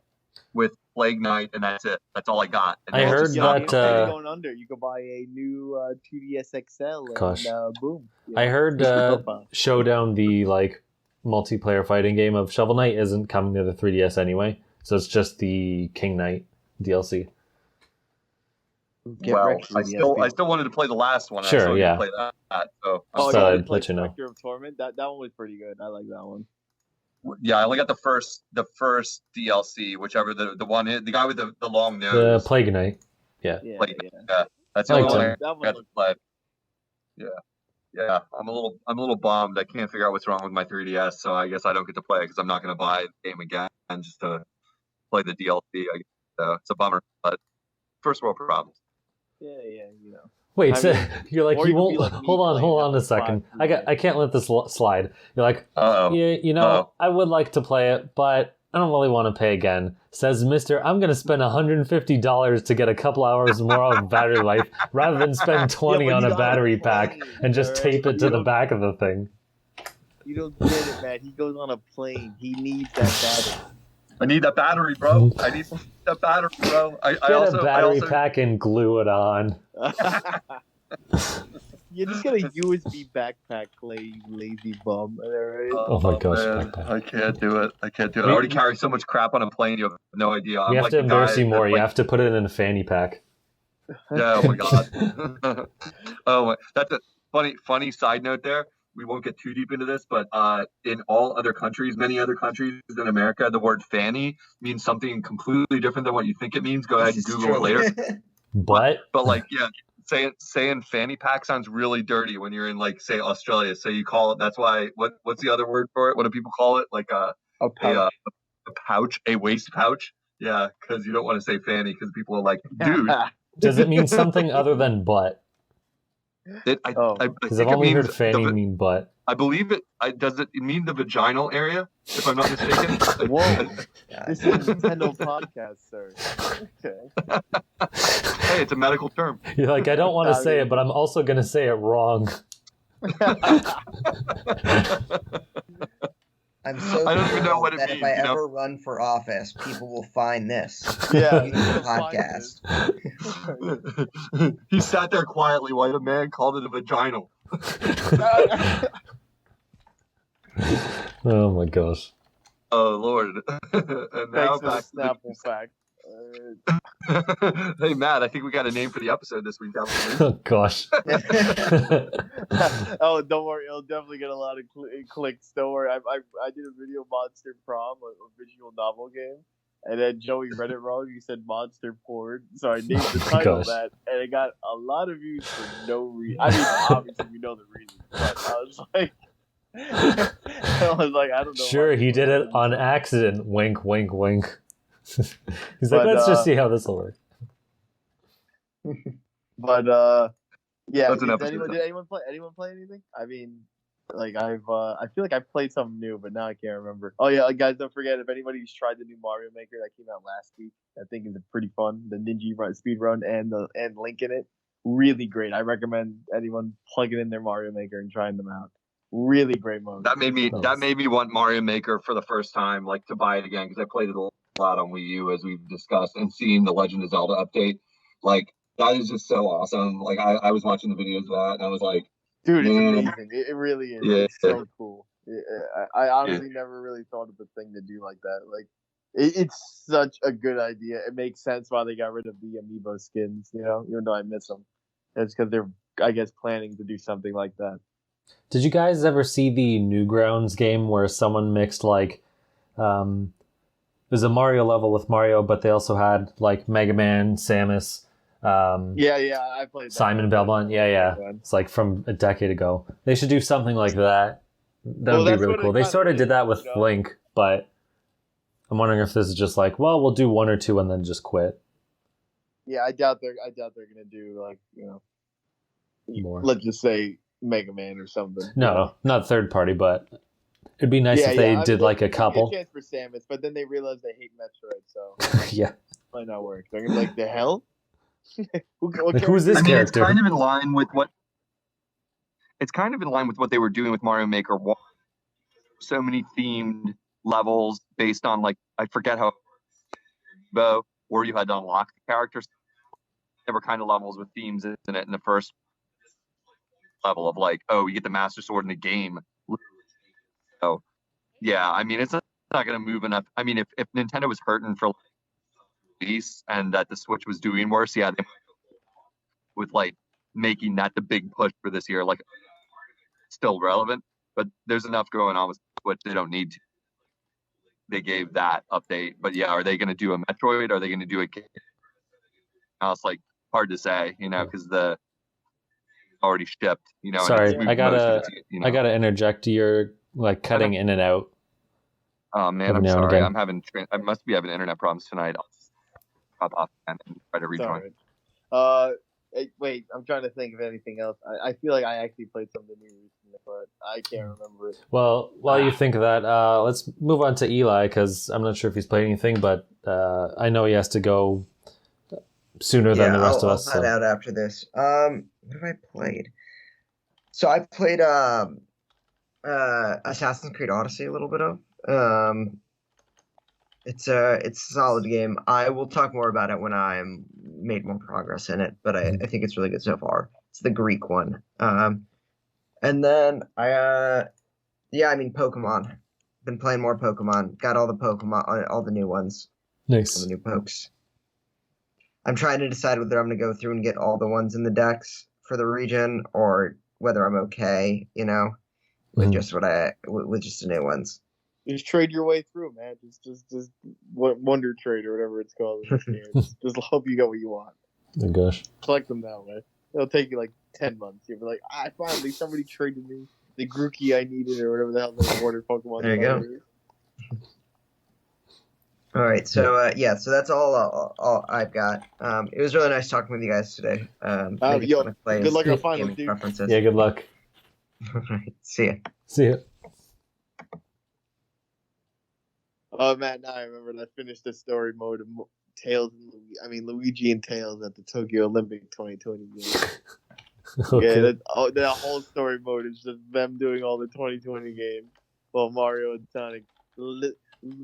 with Plague Knight, and that's it. That's all I got. And I heard that going under. You could buy a new 2DS XL. And, boom. I heard Showdown, the multiplayer fighting game of Shovel Knight isn't coming to the 3DS anyway, so it's just the King Knight DLC. Well, I still wanted to play the last one. Sure, I still yeah. play that. So I'd let you know. Spectre of Torment. That one was pretty good. I like that one. yeah, I only got the first DLC, whichever the one is, the guy with the long nose. The Plague Knight. Yeah. That's the only one I That one got to play. Yeah. I'm a little bummed. I can't figure out what's wrong with my 3DS, so I guess I don't get to play it because I'm not going to buy the game again just to play the DLC. So it's a bummer, but first world problems. Yeah, you know. Wait, so you're like, you won't. like Hold on a second. I can't let this slide. You're like, I would like to play it, but I don't really want to pay again. Says Mister, I'm going to spend $150 to get a couple hours more of battery life rather than spend 20 on a battery pack and just tape it to the back of the thing. You don't get it, man. He goes on a plane. He needs that battery. I need that battery, bro. I need that battery, bro. Get a battery pack and glue it on. You're just gonna USB backpack, Clay, you lazy bum. Right? Oh my gosh, man. I can't do it. I already carry so much crap on a plane. You have no idea. We have to embarrass you more. You have to put it in a fanny pack. Yeah. Oh my god. That's a funny side note there. We won't get too deep into this, but in all other countries, many other countries in America, the word fanny means something completely different than what you think it means. Go ahead and Google it later. But like, yeah, saying fanny pack sounds really dirty when you're in, like, say, Australia. So you call it. That's why. What's the other word for it? What do people call it? Like a pouch, a waist pouch. Yeah, because you don't want to say fanny because people are like, dude. Does it mean something other than butt? Because I've only heard fanny mean butt. I believe it. Does it mean the vaginal area? If I'm not mistaken. Whoa! This is a Nintendo podcast, sir. Okay. Hey, it's a medical term. You're like, I don't want to say it, but I'm also going to say it wrong. I'm so I don't even know what it that means, if I ever run for office, people will find this. Yeah, podcast. He sat there quietly while the man called it a vaginal. Oh my gosh. Oh Lord. And now back to the Snapple fact. Hey Matt, I think we got a name for the episode this week. Oh gosh. Oh, don't worry, it'll definitely get a lot of clicks. Don't worry. I did a video Monster Prom, a visual novel game, and then Joey read it wrong. He said Monster Porn, so I named the title that, and it got a lot of views for no reason. I mean, obviously we know the reason, but I was like, I don't know. Sure, he did it on accident. Wink, wink, wink. He's like, let's just see how this will work. But yeah. Did anyone play anything? I mean, like I feel like I've played something new, but now I can't remember. Oh yeah, guys, don't forget, if anybody's tried the new Mario Maker that came out last week, I think is pretty fun. The Ninja speed run and Link in it, really great. I recommend anyone plugging in their Mario Maker and trying them out. Really great mode. That made me want Mario Maker for the first time, like to buy it again, because I played it a lot on Wii U, as we've discussed, and seeing the Legend of Zelda update, like, that is just so awesome. Like, I was watching the videos of that, and I was like, dude, it's amazing. It really is. Yeah. It's so cool. I honestly never really thought of a thing to do like that. Like, it's such a good idea. It makes sense why they got rid of the amiibo skins, you know, even though I miss them. It's because they're, I guess, planning to do something like that. Did you guys ever see the Newgrounds game where someone mixed, like, there's a Mario level with Mario, but they also had, like, Mega Man, Samus, I played that. Simon Belmont. Yeah. It's like from a decade ago. They should do something like that. That would be really cool. They sort of did that with Link, but I'm wondering if this is just like, well, we'll do one or two and then just quit. Yeah, I doubt they're gonna do, like, you know, more. Let's just say Mega Man or something. No, not third party, but it'd be nice if they did like a couple. A chance for Samus, but then they realized they hate Metroid, so yeah, might not work. They're gonna be like, the hell? Who's this character? It's kind of in line with what they were doing with Mario Maker 1. So many themed levels based on, like, I forget how, where you had to unlock the characters. There were kind of levels with themes in it in the first level of, like, oh, you get the Master Sword in the game. So Yeah, I mean, it's not going to move enough. I mean, if Nintendo was hurting for release and that the Switch was doing worse, yeah, they with like making that the big push for this year, like still relevant. But there's enough going on with Switch; they don't need to. They gave that update, but yeah, are they going to do a Metroid? Are they going to do a game? It's like hard to say, because the already shipped, and Sorry, it's moved most of it, I gotta interject. You're like cutting in and out. Oh man, I'm sorry. I must be having internet problems tonight. I'll pop off and try to rejoin. Wait, I'm trying to think of anything else. I feel like I actually played something new recently, but I can't remember it. Well, while you think of that, let's move on to Eli, because I'm not sure if he's played anything, but I know he has to go sooner than the rest of us. I'll head out after this. What have I played? So I played Assassin's Creed Odyssey a little bit of. It's a solid game. I will talk more about it when I'm made more progress in it, but I think it's really good so far. It's the Greek one. And then Pokemon. Been playing more Pokemon. Got all the Pokemon, all the new ones. Nice. All the new pokes. I'm trying to decide whether I'm going to go through and get all the ones in the decks for the region, or whether I'm okay, with just with just the new ones. Just trade your way through, man. Just Wonder Trade or whatever it's called. Just hope you get what you want. Oh gosh. Collect them that way. It'll take you like 10 months. You'll be like, finally somebody traded me the Grookey I needed, or whatever the hell they ordered Pokemon. There you go. All right, so so that's all I've got. It was really nice talking with you guys today. Good luck on finals, dude. Preferences. Yeah, good luck. All right, see ya. See ya. Oh man, now I remember I finished the story mode of Luigi and Tails at the Tokyo Olympic 2020 game. Okay. Yeah, that whole story mode is just them doing all the 2020 games while Mario and Sonic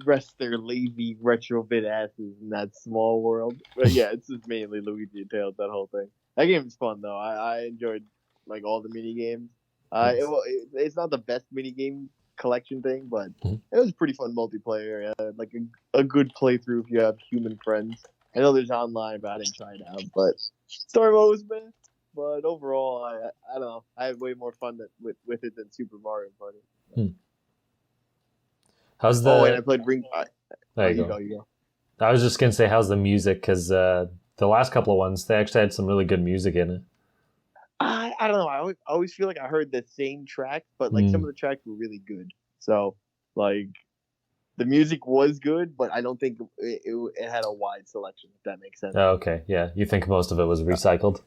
rest their lazy retrobit asses in that small world. But yeah, it's just mainly Luigi and Tails, that whole thing. That game is fun though. I enjoyed like all the mini games. It's not the best mini game collection thing, but it was pretty fun multiplayer. Like a good playthrough if you have human friends. I know there's online, but I didn't try it out. But story mode was bad. But overall, I don't know. I had way more fun with it than Super Mario Party. How's the? Oh, and I played Ring. There you go. I was just gonna say, how's the music? Because the last couple of ones, they actually had some really good music in it. I don't know. I always feel like I heard the same track, but like some of the tracks were really good. So like the music was good, but I don't think it had a wide selection. If that makes sense. Oh, okay, yeah. You think most of it was recycled?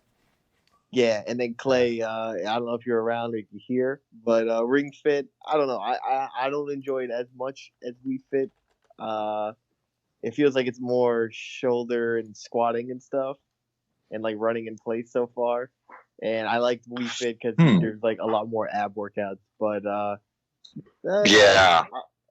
Yeah, and then Clay, I don't know if you're around or you hear, but Ring Fit, I don't know. I don't enjoy it as much as Wii Fit. It feels like it's more shoulder and squatting and stuff, and like running in place so far. And I like Wii Fit because there's like a lot more ab workouts. But yeah,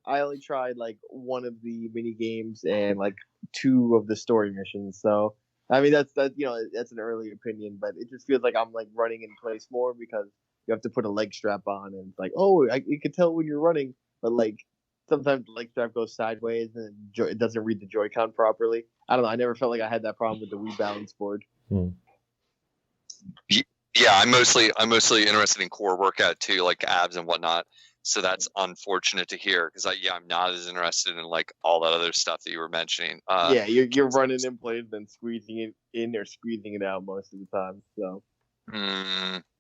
I only tried like one of the mini games and like 2 of the story missions. So I mean that's an early opinion, but it just feels like I'm like running in place more because you have to put a leg strap on, and it's like you can tell when you're running, but like sometimes the leg strap goes sideways and it doesn't read the Joy-Con properly. I don't know. I never felt like I had that problem with the Wii Balance board. Yeah, I'm mostly interested in core workout too, like abs and whatnot. So that's unfortunate to hear because I'm not as interested in like all that other stuff that you were mentioning. Yeah, you're running in place and squeezing it in or squeezing it out most of the time. So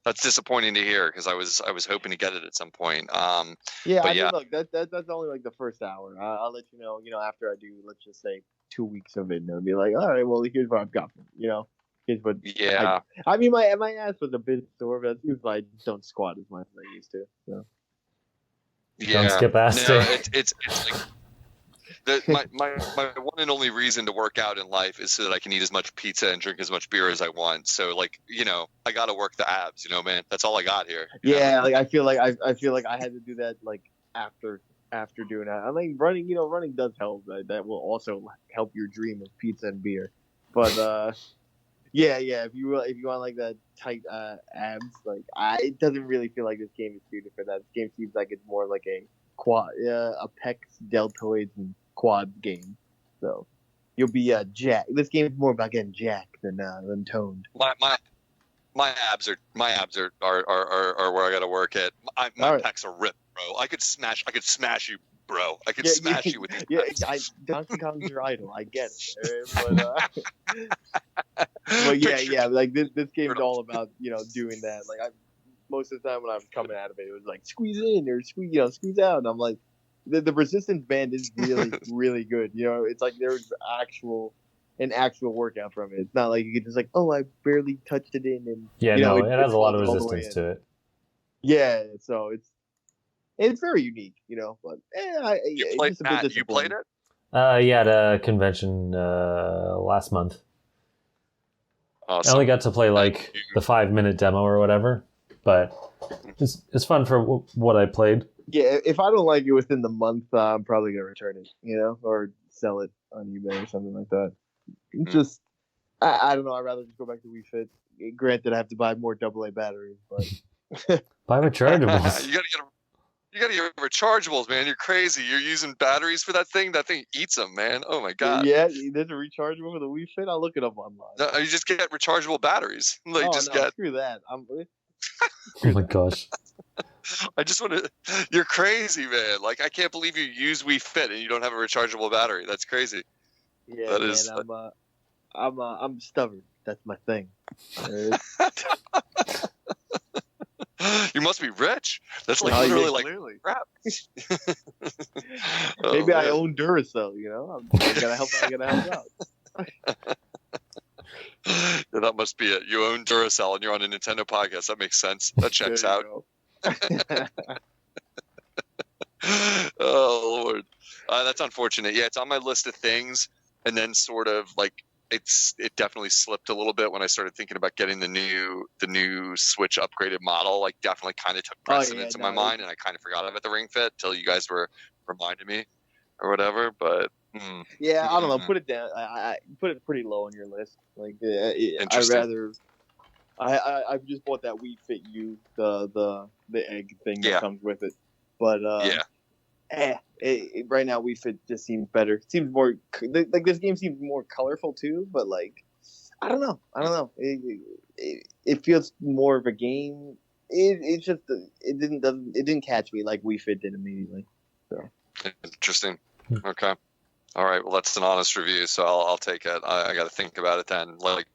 that's disappointing to hear because I was hoping to get it at some point. Look, that's only like the first hour. I'll let you know. After I do, let's just say 2 weeks of it, and it'll be like, all right, well, here's what I've got. Here's what. Yeah. I mean, my ass was a bit sore, but that's usually I don't squat as much as I used to. So. Yeah. Don't skip ass day. It's like my one and only reason to work out in life is so that I can eat as much pizza and drink as much beer as I want. So like, I got to work the abs, man. That's all I got here. Yeah, like I feel like I had to do that like after doing that. I mean, running does help. That will also help your dream of pizza and beer. But yeah. If you want like that tight abs, like it doesn't really feel like this game is suited for that. This game seems like it's more like a a PEX, deltoids, and quad game. So you'll be jacked. This game is more about getting jacked than toned. My abs are where I got to work at. My pecs are ripped, bro. I could smash you, bro. I could smash you with these pecs. Donkey Kong's your idol. I get it. But yeah. Like this game's all about doing that. Like most of the time when I was coming out of it, it was like squeeze in or squeeze out, and I'm like, the resistance band is really really good. It's like there's an actual workout from it. It's not like you can just like, oh, I barely touched it in, and it has a lot of resistance to it. Yeah, so it's very unique, But you played it? At a convention last month. Awesome. I only got to play like the 5-minute demo or whatever, but it's fun for what I played. Yeah, if I don't like it within the month, I'm probably gonna return it, or sell it on eBay or something like that. Just, I don't know. I'd rather just go back to Wii Fit. Granted, I have to buy more AA batteries, but buy rechargeables. You gotta get rechargeables, man. You're crazy. You're using batteries for that thing. That thing eats them, man. Oh my god. Yeah, there's a rechargeable for the Wii Fit. I'll look it up online. No, you just get rechargeable batteries. Screw that. Oh my gosh. I just want to. You're crazy, man. Like I can't believe you use Wii Fit and you don't have a rechargeable battery. That's crazy. Yeah, man, I'm stubborn. That's my thing. You must be rich. That's like literally crap. Maybe I own Duracell. I gotta help out. Yeah, that must be it. You own Duracell and you're on a Nintendo podcast. That makes sense. That checks out. Oh Lord, that's unfortunate. Yeah, it's on my list of things, and then sort of like it definitely slipped a little bit when I started thinking about getting the new Switch upgraded model. Like definitely kind of took precedence in my mind, and I kind of forgot about the Ring Fit till you guys were reminding me or whatever. But yeah, I don't know. Put it down. I put it pretty low on your list. Like I'd rather. I just bought that Wii Fit U, the egg thing that comes with it. But right now Wii Fit just seems better. It seems more like this game seems more colorful too. But like, I don't know. It feels more of a game. It didn't catch me like Wii Fit did immediately. So interesting. Okay. All right. Well, that's an honest review, so I'll take it. I got to think about it then. Like,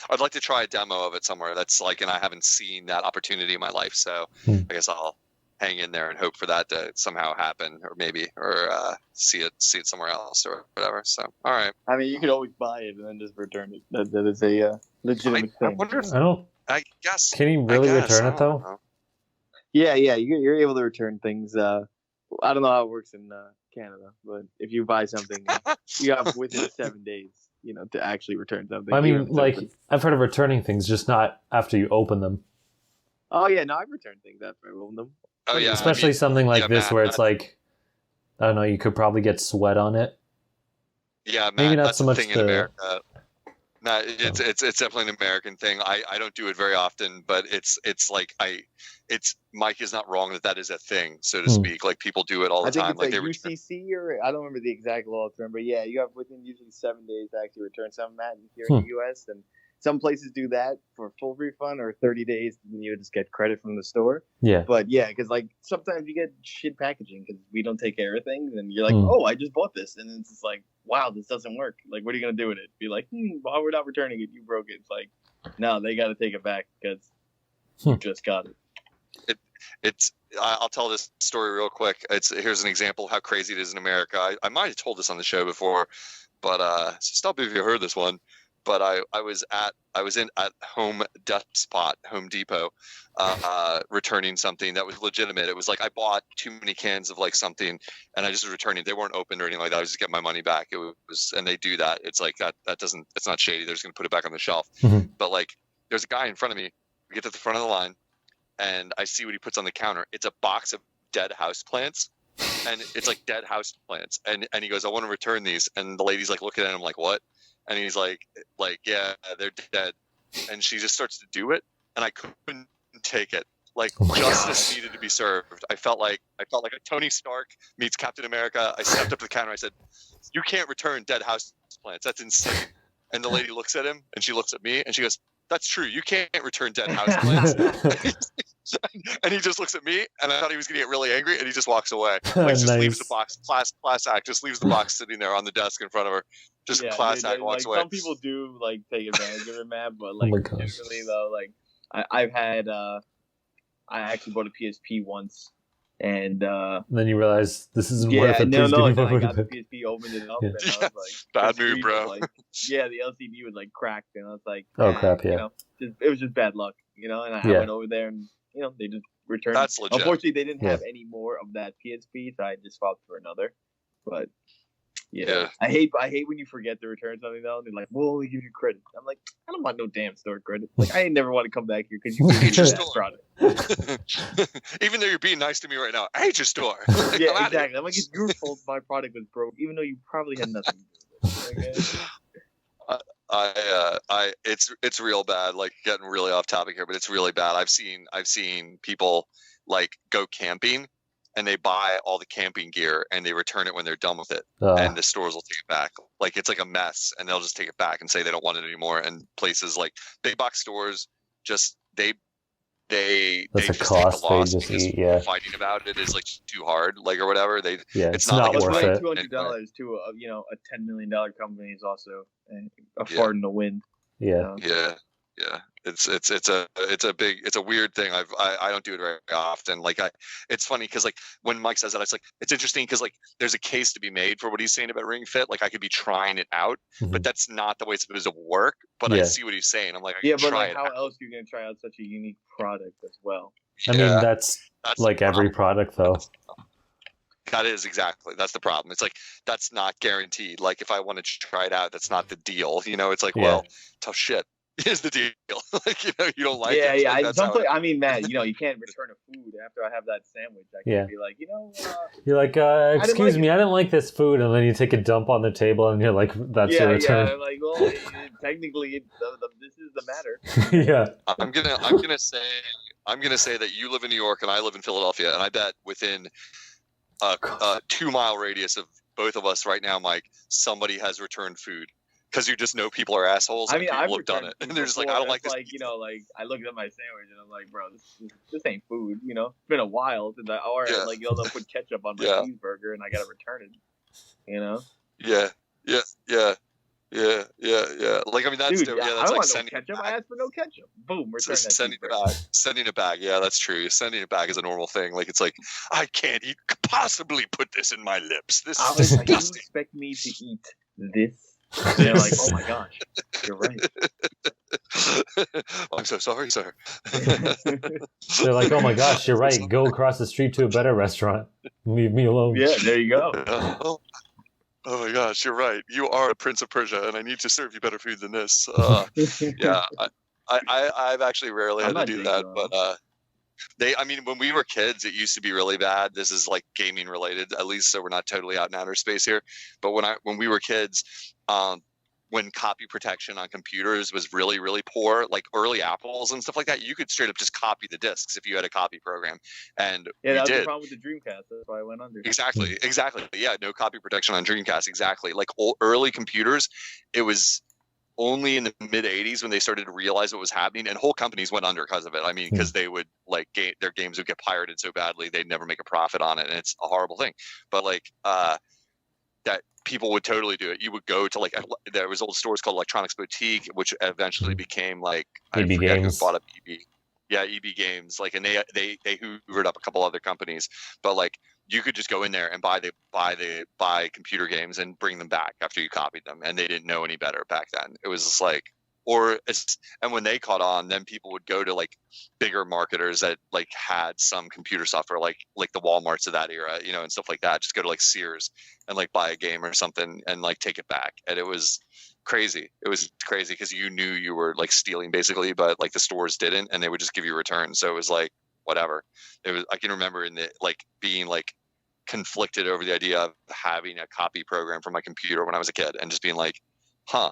I'd like to try a demo of it somewhere. That's like, and I haven't seen that opportunity in my life, so I guess I'll hang in there and hope for that to somehow happen, or see it somewhere else or whatever. So, all right. I mean, you could always buy it and then just return it. That is a legitimate thing. I wonder if, I guess. Can you really return it though? Know. Yeah, you're able to return things. I don't know how it works in Canada, but if you buy something, you have within 7 days, to actually return something. I mean, like I've heard of returning things, just not after you open them. Oh yeah, no, I've returned things after I opened them. Oh yeah, especially something like this where it's like, I don't know, you could probably get sweat on it. Yeah, Matt, maybe not that's so much thing in America. No, it's definitely an American thing. I don't do it very often, but it's like Mike is not wrong that is a thing, so to speak. Like people do it all the time. Like UCC or I don't remember the exact law term, but yeah, you have within usually 7 days to actually return some of that here in the US, and some places do that for full refund or 30 days, and you just get credit from the store. Yeah. But yeah, because like sometimes you get shit packaging because we don't take care of things, and you're like, oh, I just bought this, and it's just like, wow, this doesn't work. Like, what are you gonna do with it? Be like, well, we're not returning it. You broke it. It's like, no, they got to take it back because you just got it. I'll tell this story real quick. Here's an example of how crazy it is in America. I might have told this on the show before, but stop if you heard this one. But I was at Home Depot, returning something that was legitimate. It was like I bought too many cans of like something, and I just was returning. They weren't opened or anything like that. I was just getting my money back. It was, and they do that. It's like that doesn't. It's not shady. They're just gonna put it back on the shelf. But like, there's a guy in front of me. We get to the front of the line, and I see what he puts on the counter. It's a box of dead house plants. And it's like dead house plants. And he goes, I want to return these. And the lady's like looking at him like, what? And he's like, yeah, they're dead. And she just starts to do it. And I couldn't take it. Like justice needed to be served. I felt like a Tony Stark meets Captain America. I stepped up to the counter. I said, "You can't return dead house plants. That's insane." And the lady looks at him, and she looks at me, and she goes, "That's true. You can't return dead house plants." And he just looks at me, and I thought he was going to get really angry, and he just walks away. Like just leaves the box. Class act. Just leaves the box sitting there on the desk in front of her. Just class act walks away. Some people do like take advantage of it, man. But like, generally though, like I've had. I actually bought a PSP once, and then you realize this isn't worth it. No, and I got the PSP, opened it up, and I was like, "Bad move, bro." Like, yeah, the LCD was like cracked, and I was like, "Oh crap!" Yeah, you know, it was just bad luck, you know. And I went over there, and you know, they just returned. That's legit. Unfortunately, they didn't have any more of that PSP, so I just swapped for another. But yeah. I hate when you forget to return something though, and they're like, "We'll only give you credit." I'm like, I don't want no damn store credit. Like, I ain't never want to come back here because you hate your product. Even though you're being nice to me right now, I hate your store. Yeah, exactly. I'm like, it's your fault my product was broke, even though you probably had nothing to do with it. It's real bad. Like getting really off topic here, but it's really bad. I've seen people like go camping. And they buy all the camping gear and they return it when they're done with it. And the stores will take it back. Like it's like a mess and they'll just take it back and say they don't want it anymore. And places like big box stores just they just take the loss because fighting about it is like too hard, like or whatever. It's not like worth it. $200 to a $10 million company is also a fart in the wind. Yeah. Yeah. It's a weird thing. I don't do it very often. Like it's funny because like when Mike says that, it's interesting because like there's a case to be made for what he's saying about Ring Fit. Like I could be trying it out, but that's not the way it's supposed to work. But I see what he's saying. I'm like, but like how else are you gonna try out such a unique product as well? I mean, that's like every product though. That is exactly. That's the problem. It's like that's not guaranteed. Like if I wanted to try it out, that's not the deal. You know, it's like well, tough shit. Here's the deal. Like, you know, you don't like it. Yeah. Like, I mean, man, you know, you can't return a food after I have that sandwich. I can be like, you know. You're like, excuse me, I didn't like this food. And then you take a dump on the table and you're like, that's your return. Yeah, like, well, technically, this is the matter. Yeah. I'm gonna say that you live in New York and I live in Philadelphia. And I bet within a 2-mile radius of both of us right now, Mike, somebody has returned food. Because you just know people are assholes. I mean, people have done it, and they're just like, I don't like this. Like, you know, like I looked at my sandwich and I'm like, bro, this ain't food. You know, it's been a while since I ordered. Like, you know, they'll put ketchup on my cheeseburger and I gotta return it. You know? Yeah. Like, I mean, that's dude, that's I don't like want no ketchup. I asked for no ketchup. Boom, return that sending it back. Sending it back. Yeah, that's true. Sending it back is a normal thing. Like, it's like I can't possibly put this in my lips. This is disgusting. You expect me to eat this? And they're like, oh my gosh, you're right. I'm so sorry, sir. They're like, oh my gosh, you're right. Go across the street to a better restaurant. Leave me alone. Yeah, there you go. Oh my gosh, you're right. You are a Prince of Persia, and I need to serve you better food than this. Yeah, I've actually rarely had to do that, but I mean, when we were kids, it used to be really bad. This is like gaming related, at least, so we're not totally out in outer space here. But when we were kids, when copy protection on computers was really, really poor, like early Apples and stuff like that, you could straight up just copy the discs if you had a copy program. And that was the problem with the Dreamcast. That's why I went under. Exactly. Yeah, no copy protection on Dreamcast. Exactly. Like early computers, it was only in the mid 80s when they started to realize what was happening, and whole companies went under because of it. I mean, because they would like their games would get pirated so badly they'd never make a profit on it, and it's a horrible thing. But like that people would totally do it. You would go to like there was old stores called Electronics Boutique, which eventually became like EB Games. Who bought up EB. Yeah, EB Games. Like, and they hoovered up a couple other companies, but like you could just go in there and buy computer games and bring them back after you copied them, and they didn't know any better back then. It was just like, and when they caught on, then people would go to like bigger marketers that like had some computer software, like the Walmarts of that era, you know, and stuff like that. Just go to like Sears and like buy a game or something and like take it back, and it was crazy. It was crazy because you knew you were like stealing basically, but like the stores didn't, and they would just give you a return. So it was like whatever. It was. I can remember in the like being like conflicted over the idea of having a copy program for my computer when I was a kid, and just being like, huh.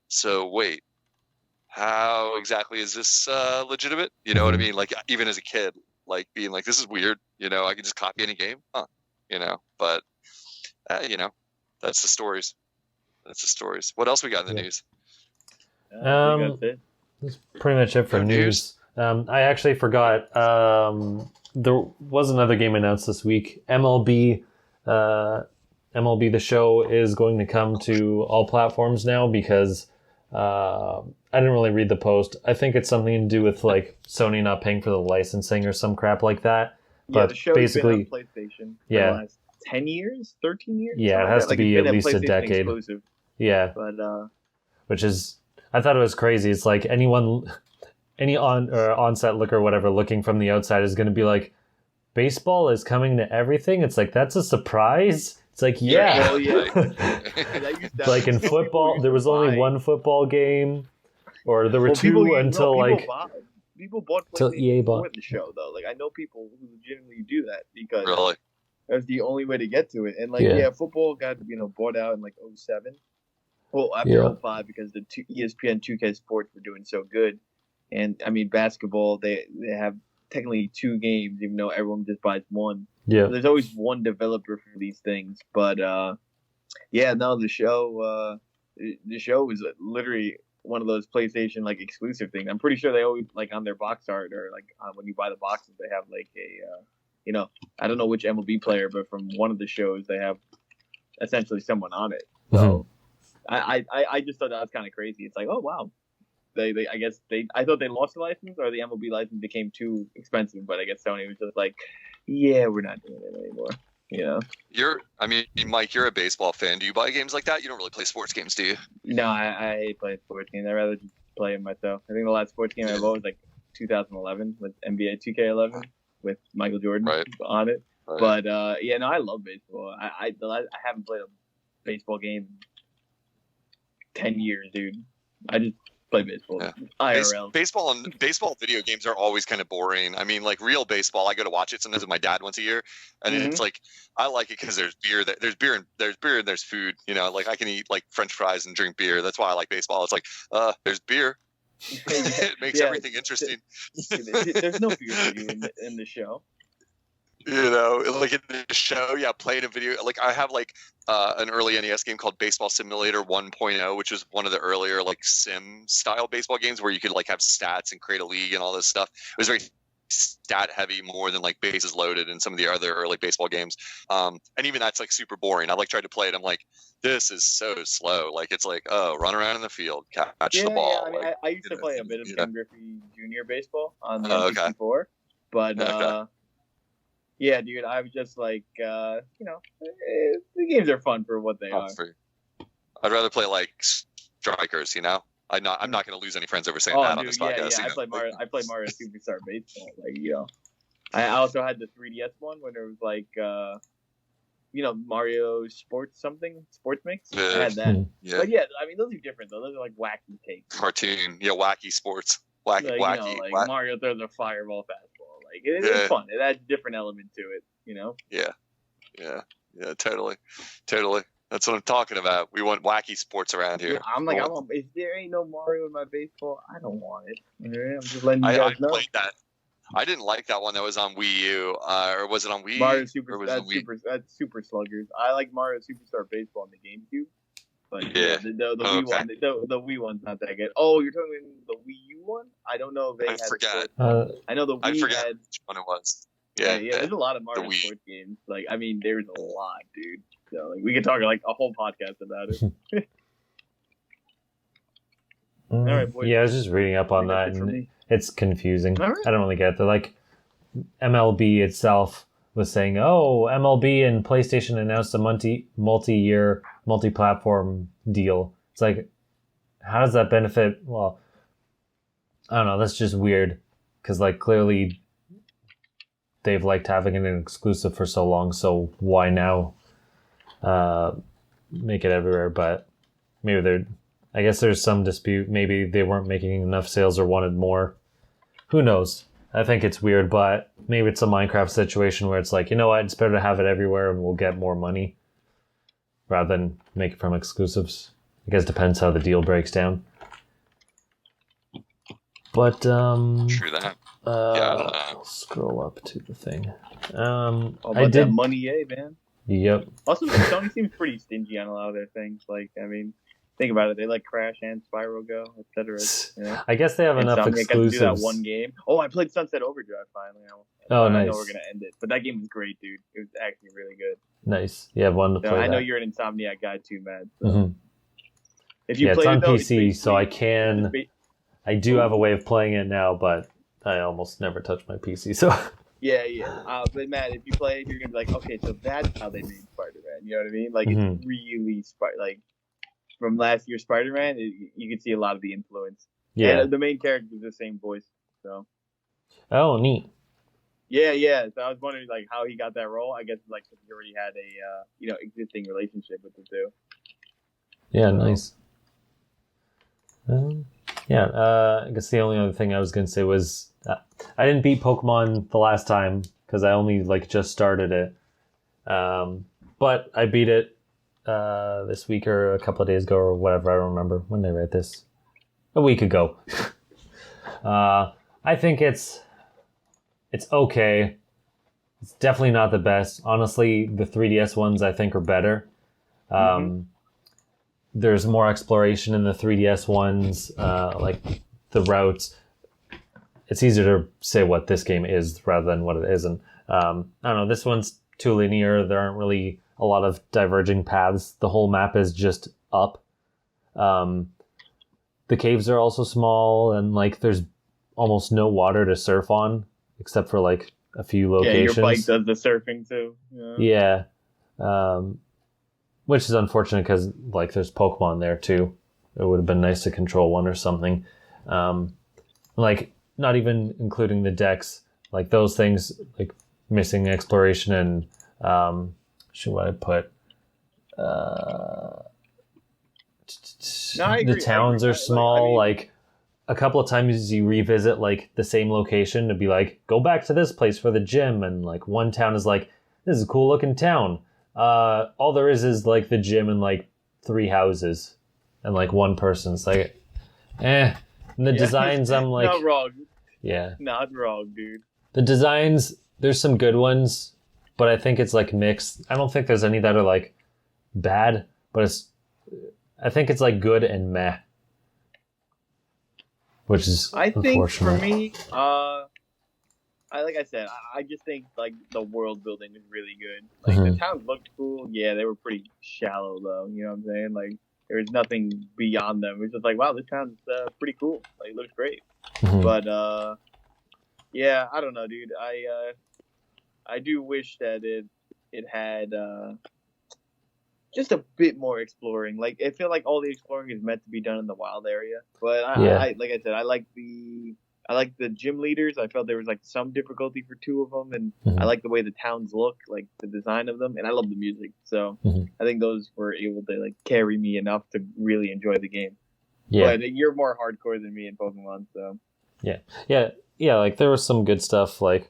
So wait, how exactly is this legitimate? You know what I mean? Like even as a kid, like being like, this is weird. You know, I can just copy any game, huh? You know, but you know, that's the stories. That's the stories. What else we got in the news? That's pretty much it for news. I actually forgot. There was another game announced this week. MLB The Show is going to come to all platforms now because I didn't really read the post. I think it's something to do with like Sony not paying for the licensing or some crap like that. Yeah, but the show's basically, been on PlayStation for the last 10 years, 13 years. Yeah, it has to be at least a decade. Exclusive. Yeah, but which is, I thought it was crazy. It's like any on-set look or whatever looking from the outside is going to be like, baseball is coming to everything. It's like, that's a surprise. It's like, yeah. Like in football, there was only one football game, or there were two until people bought till EA bought for the show though. Like I know people who legitimately do that because really? That's the only way to get to it. And like football got bought out in like 2007. Well, after 2005 because the ESPN 2K Sports were doing so good. And I mean basketball, they have technically 2 games, even though everyone just buys one. Yeah. So there's always one developer for these things. But the show was literally one of those PlayStation like exclusive things. I'm pretty sure they always like on their box art or like when you buy the boxes, they have like a I don't know which MLB player, but from one of the shows they have essentially someone on it. So I just thought that was kind of crazy. It's like, oh wow. I thought they lost the license or the MLB license became too expensive, but I guess Sony was just like, yeah, we're not doing it anymore. You know, Mike, you're a baseball fan. Do you buy games like that? You don't really play sports games, do you? No, I hate playing sports games. I'd rather just play them myself. I think the last sports game I bought was like 2011 with NBA 2K11 with Michael Jordan on it. Right. But I love baseball. I haven't played a baseball game in 10 years, dude. I just play baseball. Yeah. IRL. Baseball video games are always kind of boring. I mean, like real baseball, I go to watch it sometimes with my dad once a year, and it's like I like it because there's beer, and there's food. You know, like I can eat like French fries and drink beer. That's why I like baseball. It's like there's beer. It makes everything interesting. There's no beer for you in the show. You know, like in the show, playing a video. Like I have like an early NES game called Baseball Simulator 1.0, which was one of the earlier like sim style baseball games where you could like have stats and create a league and all this stuff. It was very stat heavy, more than like bases loaded in some of the other early baseball games. And even that's like super boring. I like tried to play it. I'm like, this is so slow. Like it's like, oh, run around in the field, catch the ball. Yeah, I mean, I used to play a bit of Ken Griffey Jr. baseball on the N64, but. Yeah, dude, I was just like, the games are fun for what they are. I'd rather play like strikers, you know. I'm not going to lose any friends over saying that on this podcast. Yeah, I played Mario Superstar Baseball. Like, I also had the 3DS one when there was like, Mario Sports Mix. Yeah. I had that. Yeah. But yeah, I mean, those are different though. Those are like wacky takes. Cartoon, wacky sports, wacky. Mario throws a fireball fastball. Like it's fun. It adds a different element to it, you know? Yeah, totally. That's what I'm talking about. We want wacky sports around here. Yeah, I'm like, if there ain't no Mario in my baseball, I don't want it. I'm just letting you guys know. Played that. I didn't like that one that was on Wii U, or was it on Wii? Mario that's Super Sluggers. I like Mario Superstar Baseball on the GameCube. But the Wii one, the Wii one's not that good. Oh, you're talking the Wii U one? I don't know if they had. Forgot. I know the Wii had which one it was. Yeah. There's a lot of Mario sports games. Like, I mean, there's a lot, dude. So like, we could talk like a whole podcast about it. All right, boys. Yeah, I was just reading up on that, and it's confusing. Right. I don't really get it. Like, MLB itself was saying, "Oh, MLB and PlayStation announced a multi-year, multi-platform deal." It's like, how does that benefit? Well, I don't know. That's just weird, because like clearly they've liked having an exclusive for so long. So why now make it everywhere? But maybe I guess there's some dispute. Maybe they weren't making enough sales or wanted more. Who knows? I think it's weird, but maybe it's a Minecraft situation where it's like, you know what, it's better to have it everywhere and we'll get more money rather than make it from exclusives. I guess it depends how the deal breaks down. But true that. Scroll up to the thing. That money, man. Yep. Also, Sony seems pretty stingy on a lot of their things. Like, I mean, think about it. They let Crash and Spyro go, etc. You know? I guess they have enough exclusives. Got to do that one game. Oh, I played Sunset Overdrive finally. Nice. I know we're gonna end it, but that game was great, dude. It was actually really good. Nice. You have one to play. I know you're an Insomniac guy too, Matt. So. Mm-hmm. If you play it's on PC, so I can. I do have a way of playing it now, but I almost never touch my PC. So. Yeah. But Matt, if you play it, you're gonna be like, okay, so that's how they made Spider-Man. You know what I mean? Like it's really like from last year's Spider-Man, you can see a lot of the influence. Yeah. And the main character is the same voice. So. Oh, neat. Yeah. So I was wondering like how he got that role. I guess like he already had a existing relationship with the two. Yeah, nice. I guess the only other thing I was gonna say was I didn't beat Pokemon the last time because I only just started it. But I beat it this week or a couple of days ago or whatever. I don't remember when did I write this. A week ago. I think it's okay. It's definitely not the best. Honestly, the 3DS ones I think are better. There's more exploration in the 3DS ones, like the routes. It's easier to say what this game is rather than what it isn't. I don't know, this one's too linear. There aren't really a lot of diverging paths. The whole map is just up. The caves are also small, and there's almost no water to surf on, except for a few locations. Yeah, your bike does the surfing too. Yeah. Which is unfortunate because there's Pokemon there too. It would have been nice to control one or something. Not even including the decks, those things, missing exploration and what I put. The towns are small. A couple of times you revisit the same location to be go back to this place for the gym, and one town is this is a cool looking town. All there is the gym and 3 houses and one person. It's and the designs I'm not wrong. Yeah, not wrong, dude. The designs, there's some good ones, but I think it's mixed. I don't think there's any that are bad, but I think it's good and meh, which is I think unfortunate. For me, like I said, I just think the world building is really good. The towns looked cool. Yeah, they were pretty shallow though. You know what I'm saying? There was nothing beyond them. It was just wow, this town's pretty cool. It looks great. But yeah, I don't know, dude. I do wish that it had just a bit more exploring. I feel like all the exploring is meant to be done in the wild area. But I like I said, I like the gym leaders. I felt there was some difficulty for 2 of them, and I like the way the towns look, the design of them, and I love the music. So I think those were able to carry me enough to really enjoy the game. Yeah, but you're more hardcore than me in Pokemon, so yeah. There was some good stuff, like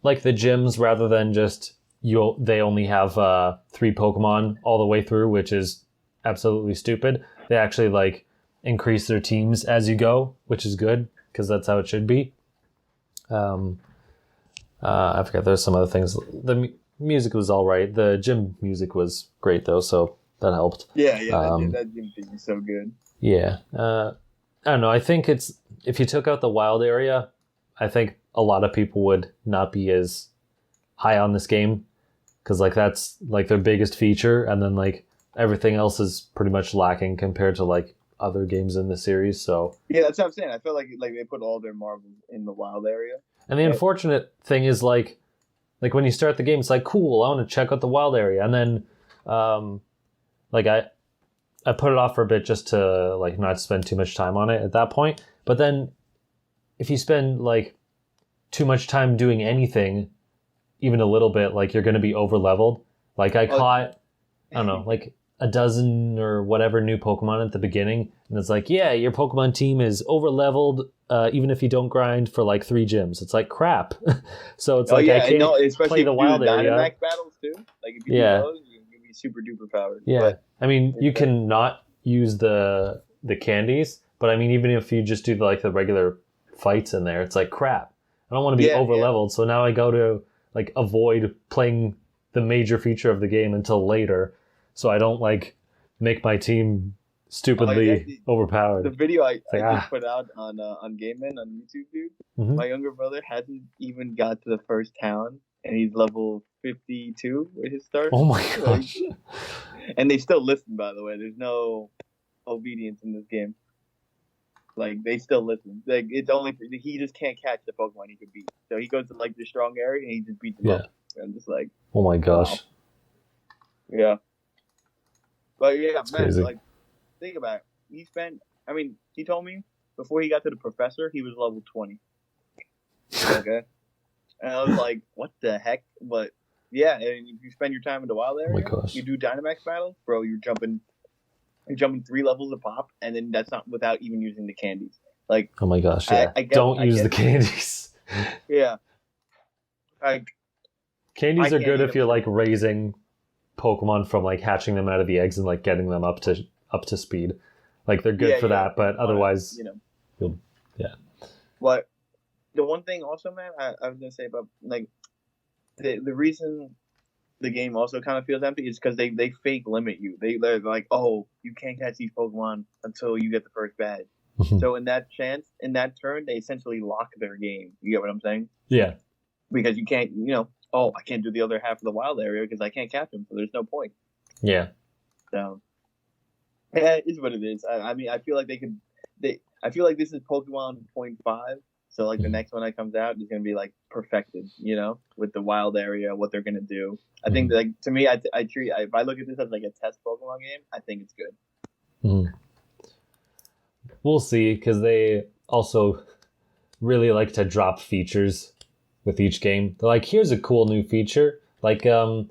the gyms, rather than just they only have 3 Pokemon all the way through, which is absolutely stupid. They actually increase their teams as you go, which is good, because that's how it should be. I forgot, there's some other things. The music was all right. The gym music was great though, so that helped. Yeah, that gym thing is so good. Yeah, I don't know. I think if you took out the wild area, I think a lot of people would not be as high on this game, because that's their biggest feature, and then everything else is pretty much lacking compared to other games in the series. So yeah, that's what I'm saying. I feel like they put all their marbles in the wild area. And the unfortunate thing is when you start the game, it's cool, I want to check out the wild area, and then I put it off for a bit just to not spend too much time on it at that point. But then if you spend too much time doing anything, even a little bit, you're going to be over leveled. I caught, I don't know, a dozen or whatever new Pokemon at the beginning, and it's yeah, your Pokemon team is over leveled, even if you don't grind for 3 gyms. It's crap. So it's I can't especially play the wild area. Dynamax battles too. If you do those, you'll be super duper powered. Yeah, but I mean, you can not use the candies, but I mean, even if you just do the regular fights in there, it's crap. I don't want to be Yeah, over leveled. So now I go to like avoid playing the major feature of the game until later, so I don't like make my team stupidly overpowered. The video I just put out on GAMEMEN on YouTube, dude. Mm-hmm. My younger brother hasn't even got to the first town, and he's level 52 with his start. Oh my gosh! And they still listen, by the way. There's no obedience in this game. Like, they still listen. Like, it's only he just can't catch the Pokemon he can beat. So he goes to like the strong area and he just beats them up. I'm just like, oh my gosh. Wow. Yeah. But yeah, That's man, crazy. like, think about it. He told me before he got to the professor, he was level 20. Okay. And I was like, what the heck? But yeah, and if you spend your time in the wild area, you do Dynamax battles, bro, you're jumping 3 levels a pop, and then that's not without even using the candies. Like, oh my gosh, yeah. Don't use the candies. Yeah. Like, candies are good if you're like raising Pokemon from like hatching them out of the eggs and like getting them up to speed. Like they're good for that, but otherwise, But the one thing also, man, I was gonna say about like the reason the game also kind of feels empty is because they fake limit you. They're like, oh, you can't catch these Pokemon until you get the first badge. So in that turn, they essentially lock their game. You get what I'm saying? Yeah. Because you can't, I can't do the other half of the wild area because I can't catch them, so there's no point. Yeah. So, yeah, it is what it is. I mean, I feel like I feel like this is Pokemon 0.5. So, like, the next one that comes out is going to be, like, perfected, with the wild area, what they're going to do. I think, like, to me, if I look at this as, like, a test Pokemon game, I think it's good. Mm. We'll see, because they also really like to drop features with each game. They're like, here's a cool new feature. Like, in,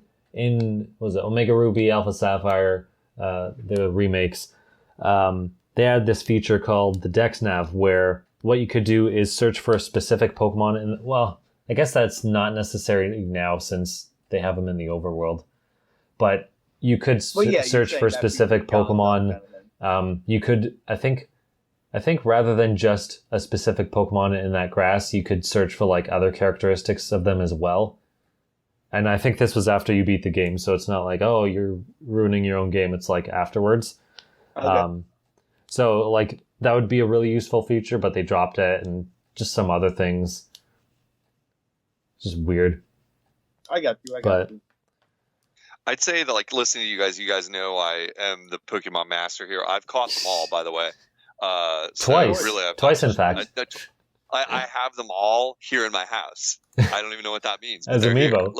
Omega Ruby, Alpha Sapphire, the remakes, they had this feature called the Dex Nav, where what you could do is search for a specific Pokemon. And, well, I guess that's not necessary now since they have them in the overworld. But you could search for specific Pokemon. You could, I think rather than just a specific Pokemon in that grass, you could search for like other characteristics of them as well. And I think this was after you beat the game, so it's not like, oh, you're ruining your own game. It's like afterwards. Okay. So like that would be a really useful feature, but they dropped it and just some other things. Just weird. I got you. I'd say that, like, listening to you guys know I am the Pokemon master here. I've caught them all, by the way. Twice. So really, Twice, in fact. I have them all here in my house. I don't even know what that means. As Amiibo.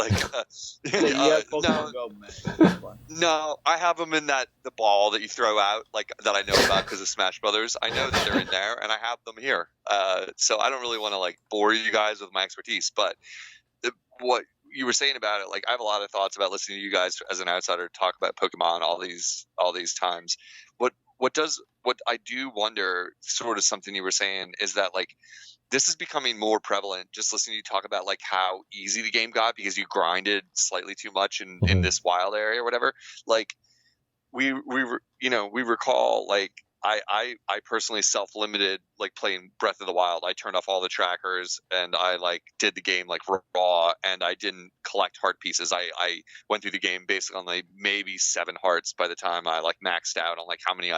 No, I have them in the ball that you throw out, like, that I know about because of Smash Brothers. I know that they're in there, and I have them here. So I don't really want to, like, bore you guys with my expertise, but what you were saying about it, like, I have a lot of thoughts about listening to you guys as an outsider talk about Pokemon all these times. What I do wonder, sort of something you were saying, is that, like, this is becoming more prevalent, just listening to you talk about, like, how easy the game got because you grinded slightly too much in this wild area or whatever. Like, we recall, like, I personally self-limited, like, playing Breath of the Wild. I turned off all the trackers and I, like, did the game, like, raw, and I didn't collect heart pieces. I went through the game basically on, like, maybe 7 hearts by the time I, like, maxed out on, like, how many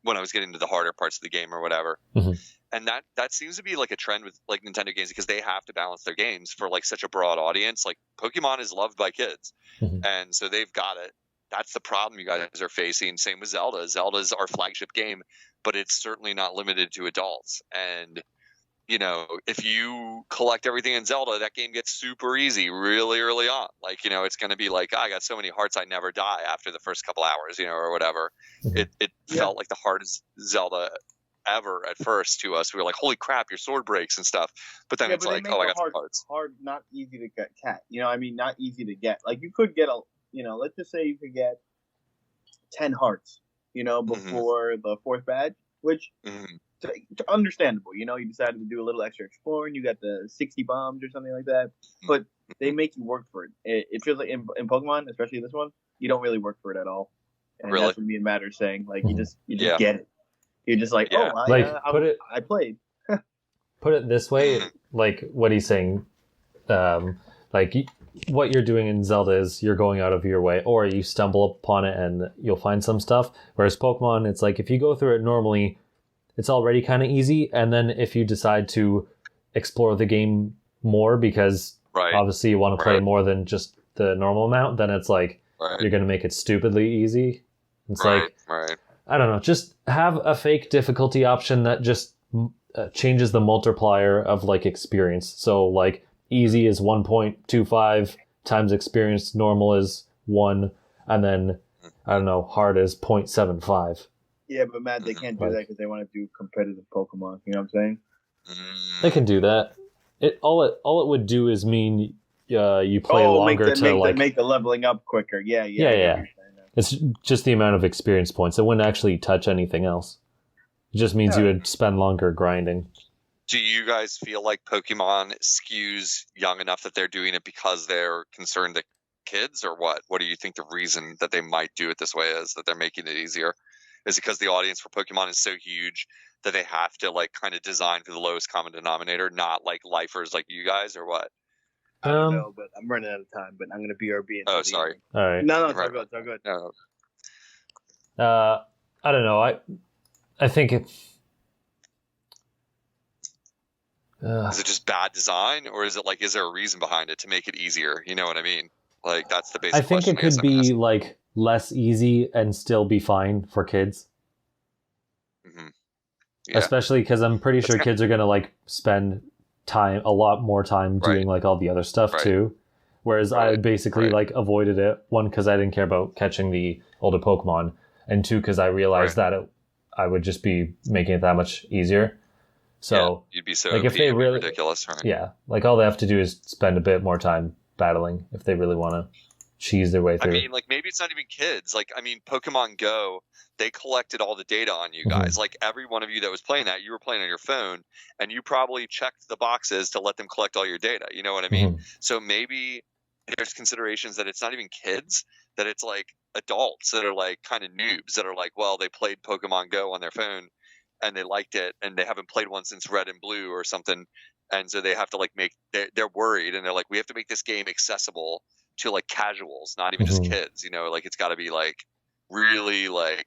when I was getting to the harder parts of the game or whatever. Mm-hmm. And that seems to be, like, a trend with, like, Nintendo games because they have to balance their games for, like, such a broad audience. Like, Pokemon is loved by kids. Mm-hmm. And so they've got it. That's the problem you guys are facing. Same with Zelda. Zelda's our flagship game, but it's certainly not limited to adults. And, if you collect everything in Zelda, that game gets super easy really early on. Like, it's going to be like, I got so many hearts, I never die after the first couple hours, or whatever. Mm-hmm. It felt like the hardest Zelda ever at first to us. We were like, holy crap, your sword breaks and stuff. But then it's like, oh, I got some hearts. Hard, not easy to get. Not easy to get. Like, you could get let's just say you could get 10 hearts, before the 4th badge, which understandable. You decided to do a little extra exploring. You got the 60 bombs or something like that, but they make you work for it. It feels like in Pokemon, especially this one, you don't really work for it at all. And really? That's what me and Matt are saying. Like, you just get it. You're just like, I played. Put it this way, like what he's saying, like what you're doing in Zelda is you're going out of your way, or you stumble upon it and you'll find some stuff. Whereas Pokemon, it's like if you go through it normally, it's already kind of easy. And then if you decide to explore the game more, because obviously you want to play more than just the normal amount, then it's like you're going to make it stupidly easy. It's like, I don't know, just have a fake difficulty option that just changes the multiplier of like experience. So like easy is 1.25 times experience, normal is 1, and then I don't know, hard is 0.75. Yeah, but Matt, they can't do that because they want to do competitive Pokemon. You know what I'm saying? They can do that. All it would do is mean you play longer make the leveling up quicker. Yeah. It's just the amount of experience points. It wouldn't actually touch anything else. It just means you would spend longer grinding. Do you guys feel like Pokemon skews young enough that they're doing it because they're concerned that kids, or what? What do you think the reason that they might do it this way is, that they're making it easier? Is it because the audience for Pokemon is so huge that they have to like kind of design for the lowest common denominator, not like lifers like you guys, or what? I don't know, but I'm running out of time. But I'm going to BRB. Oh, sorry. All right. No, it's all good. It's all good. No. I don't know. I think it. Is it just bad design, or is it like, is there a reason behind it to make it easier? You know what I mean? Like, that's the basic I think question it could be like less easy and still be fine for kids. Mm-hmm. Yeah. Especially because I'm pretty sure kids are gonna like spend a lot more time doing like all the other stuff too. Whereas I basically like avoided it, one because I didn't care about catching the older Pokemon, and two because I realized that I would just be making it that much easier. So you'd be so like if they really ridiculous, right? Yeah, like all they have to do is spend a bit more time battling if they really want to cheese their way through. I mean, like maybe it's not even kids. Like, I mean, Pokemon Go, they collected all the data on you guys. Like every one of you that was playing that, you were playing on your phone, and you probably checked the boxes to let them collect all your data. You know what I mean? So maybe there's considerations that it's not even kids, that it's like adults that are like kind of noobs that are like, well, they played Pokemon Go on their phone and they liked it, and they haven't played one since Red and Blue or something. And so they have to like they're worried, and they're like, we have to make this game accessible to like casuals, not even just kids, you know, like it's got to be like really like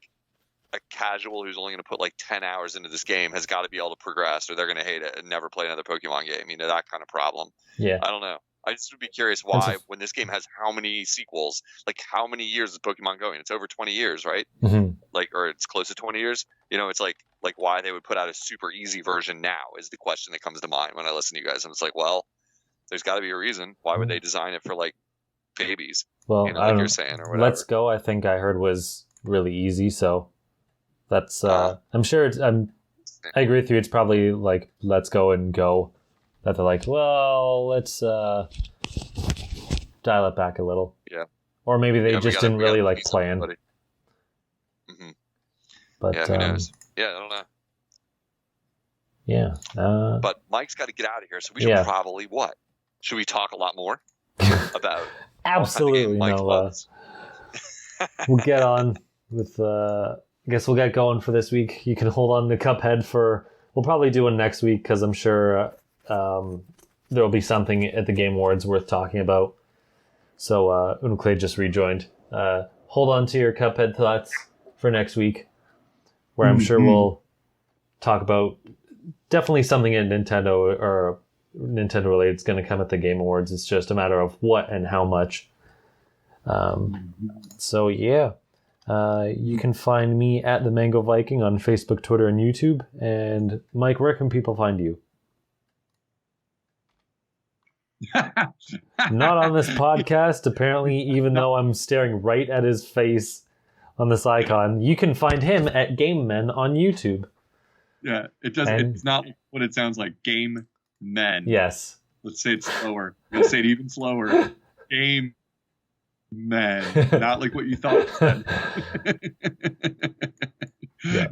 a casual who's only going to put like 10 hours into this game has got to be able to progress, or they're going to hate it and never play another Pokemon game. You know, that kind of problem. Yeah. I don't know. I just would be curious why, when this game has how many sequels, like how many years is Pokemon going? It's over 20 years, right? Like, or it's close to 20 years. You know, it's like why they would put out a super easy version now is the question that comes to mind when I listen to you guys. And it's like, well, there's got to be a reason. Why would they design it for like babies? Well, you know, like you're saying, or whatever. Let's Go, I think I heard, was really easy. So that's, I'm sure I agree with you. It's probably like Let's Go and Go that they're like, well, let's dial it back a little. Yeah. Or maybe they just didn't really like plan. But yeah, who knows? Yeah, I don't know. Yeah. But Mike's got to get out of here, so we should probably what? Should we talk a lot more about? Absolutely no. We'll get on with. I guess we'll get going for this week. You can hold on to Cuphead for. We'll probably do one next week because I'm sure there will be something at the Game Awards worth talking about. So Unoclay just rejoined. Hold on to your Cuphead thoughts for next week, where I'm sure we'll talk about definitely something in Nintendo or Nintendo related is going to come at the Game Awards. It's just a matter of what and how much. So yeah, you can find me at the Mango Viking on Facebook, Twitter, and YouTube. And Mike, where can people find you? Not on this podcast, apparently, even though I'm staring right at his face on this icon. You can find him at GAMEMEN on YouTube. Yeah, it does. It's not what it sounds like. GAMEMEN. Yes. Let's say it slower. I'm gonna say it even slower. GAMEMEN. Not like what you thought it said.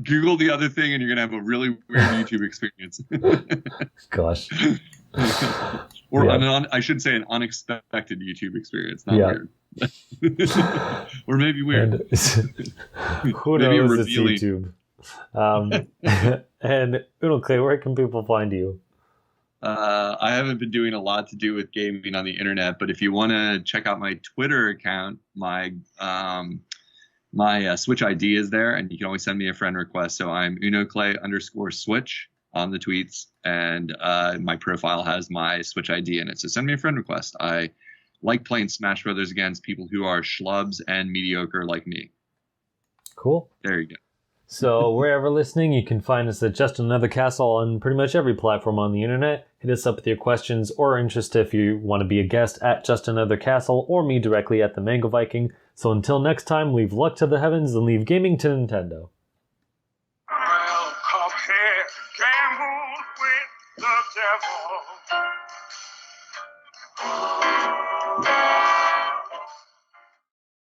Google the other thing, and you're gonna have a really weird YouTube experience. Gosh. Or I should say an unexpected YouTube experience, not weird. Or maybe weird. Who knows? It's YouTube. And Unoclay, where can people find you? I haven't been doing a lot to do with gaming on the internet, but if you want to check out my Twitter account, my Switch ID is there, and you can always send me a friend request. So I'm Unoclay_Switch on the tweets, and my profile has my Switch ID in it. So send me a friend request. I like playing Smash Brothers against people who are schlubs and mediocre like me. Cool. There you go. So wherever listening, you can find us at Just Another Castle on pretty much every platform on the internet. Hit us up with your questions or interest if you want to be a guest at Just Another Castle or me directly at the Mango Viking. So until next time, leave luck to the heavens and leave gaming to Nintendo. Well, Cuphead gambled with the devil.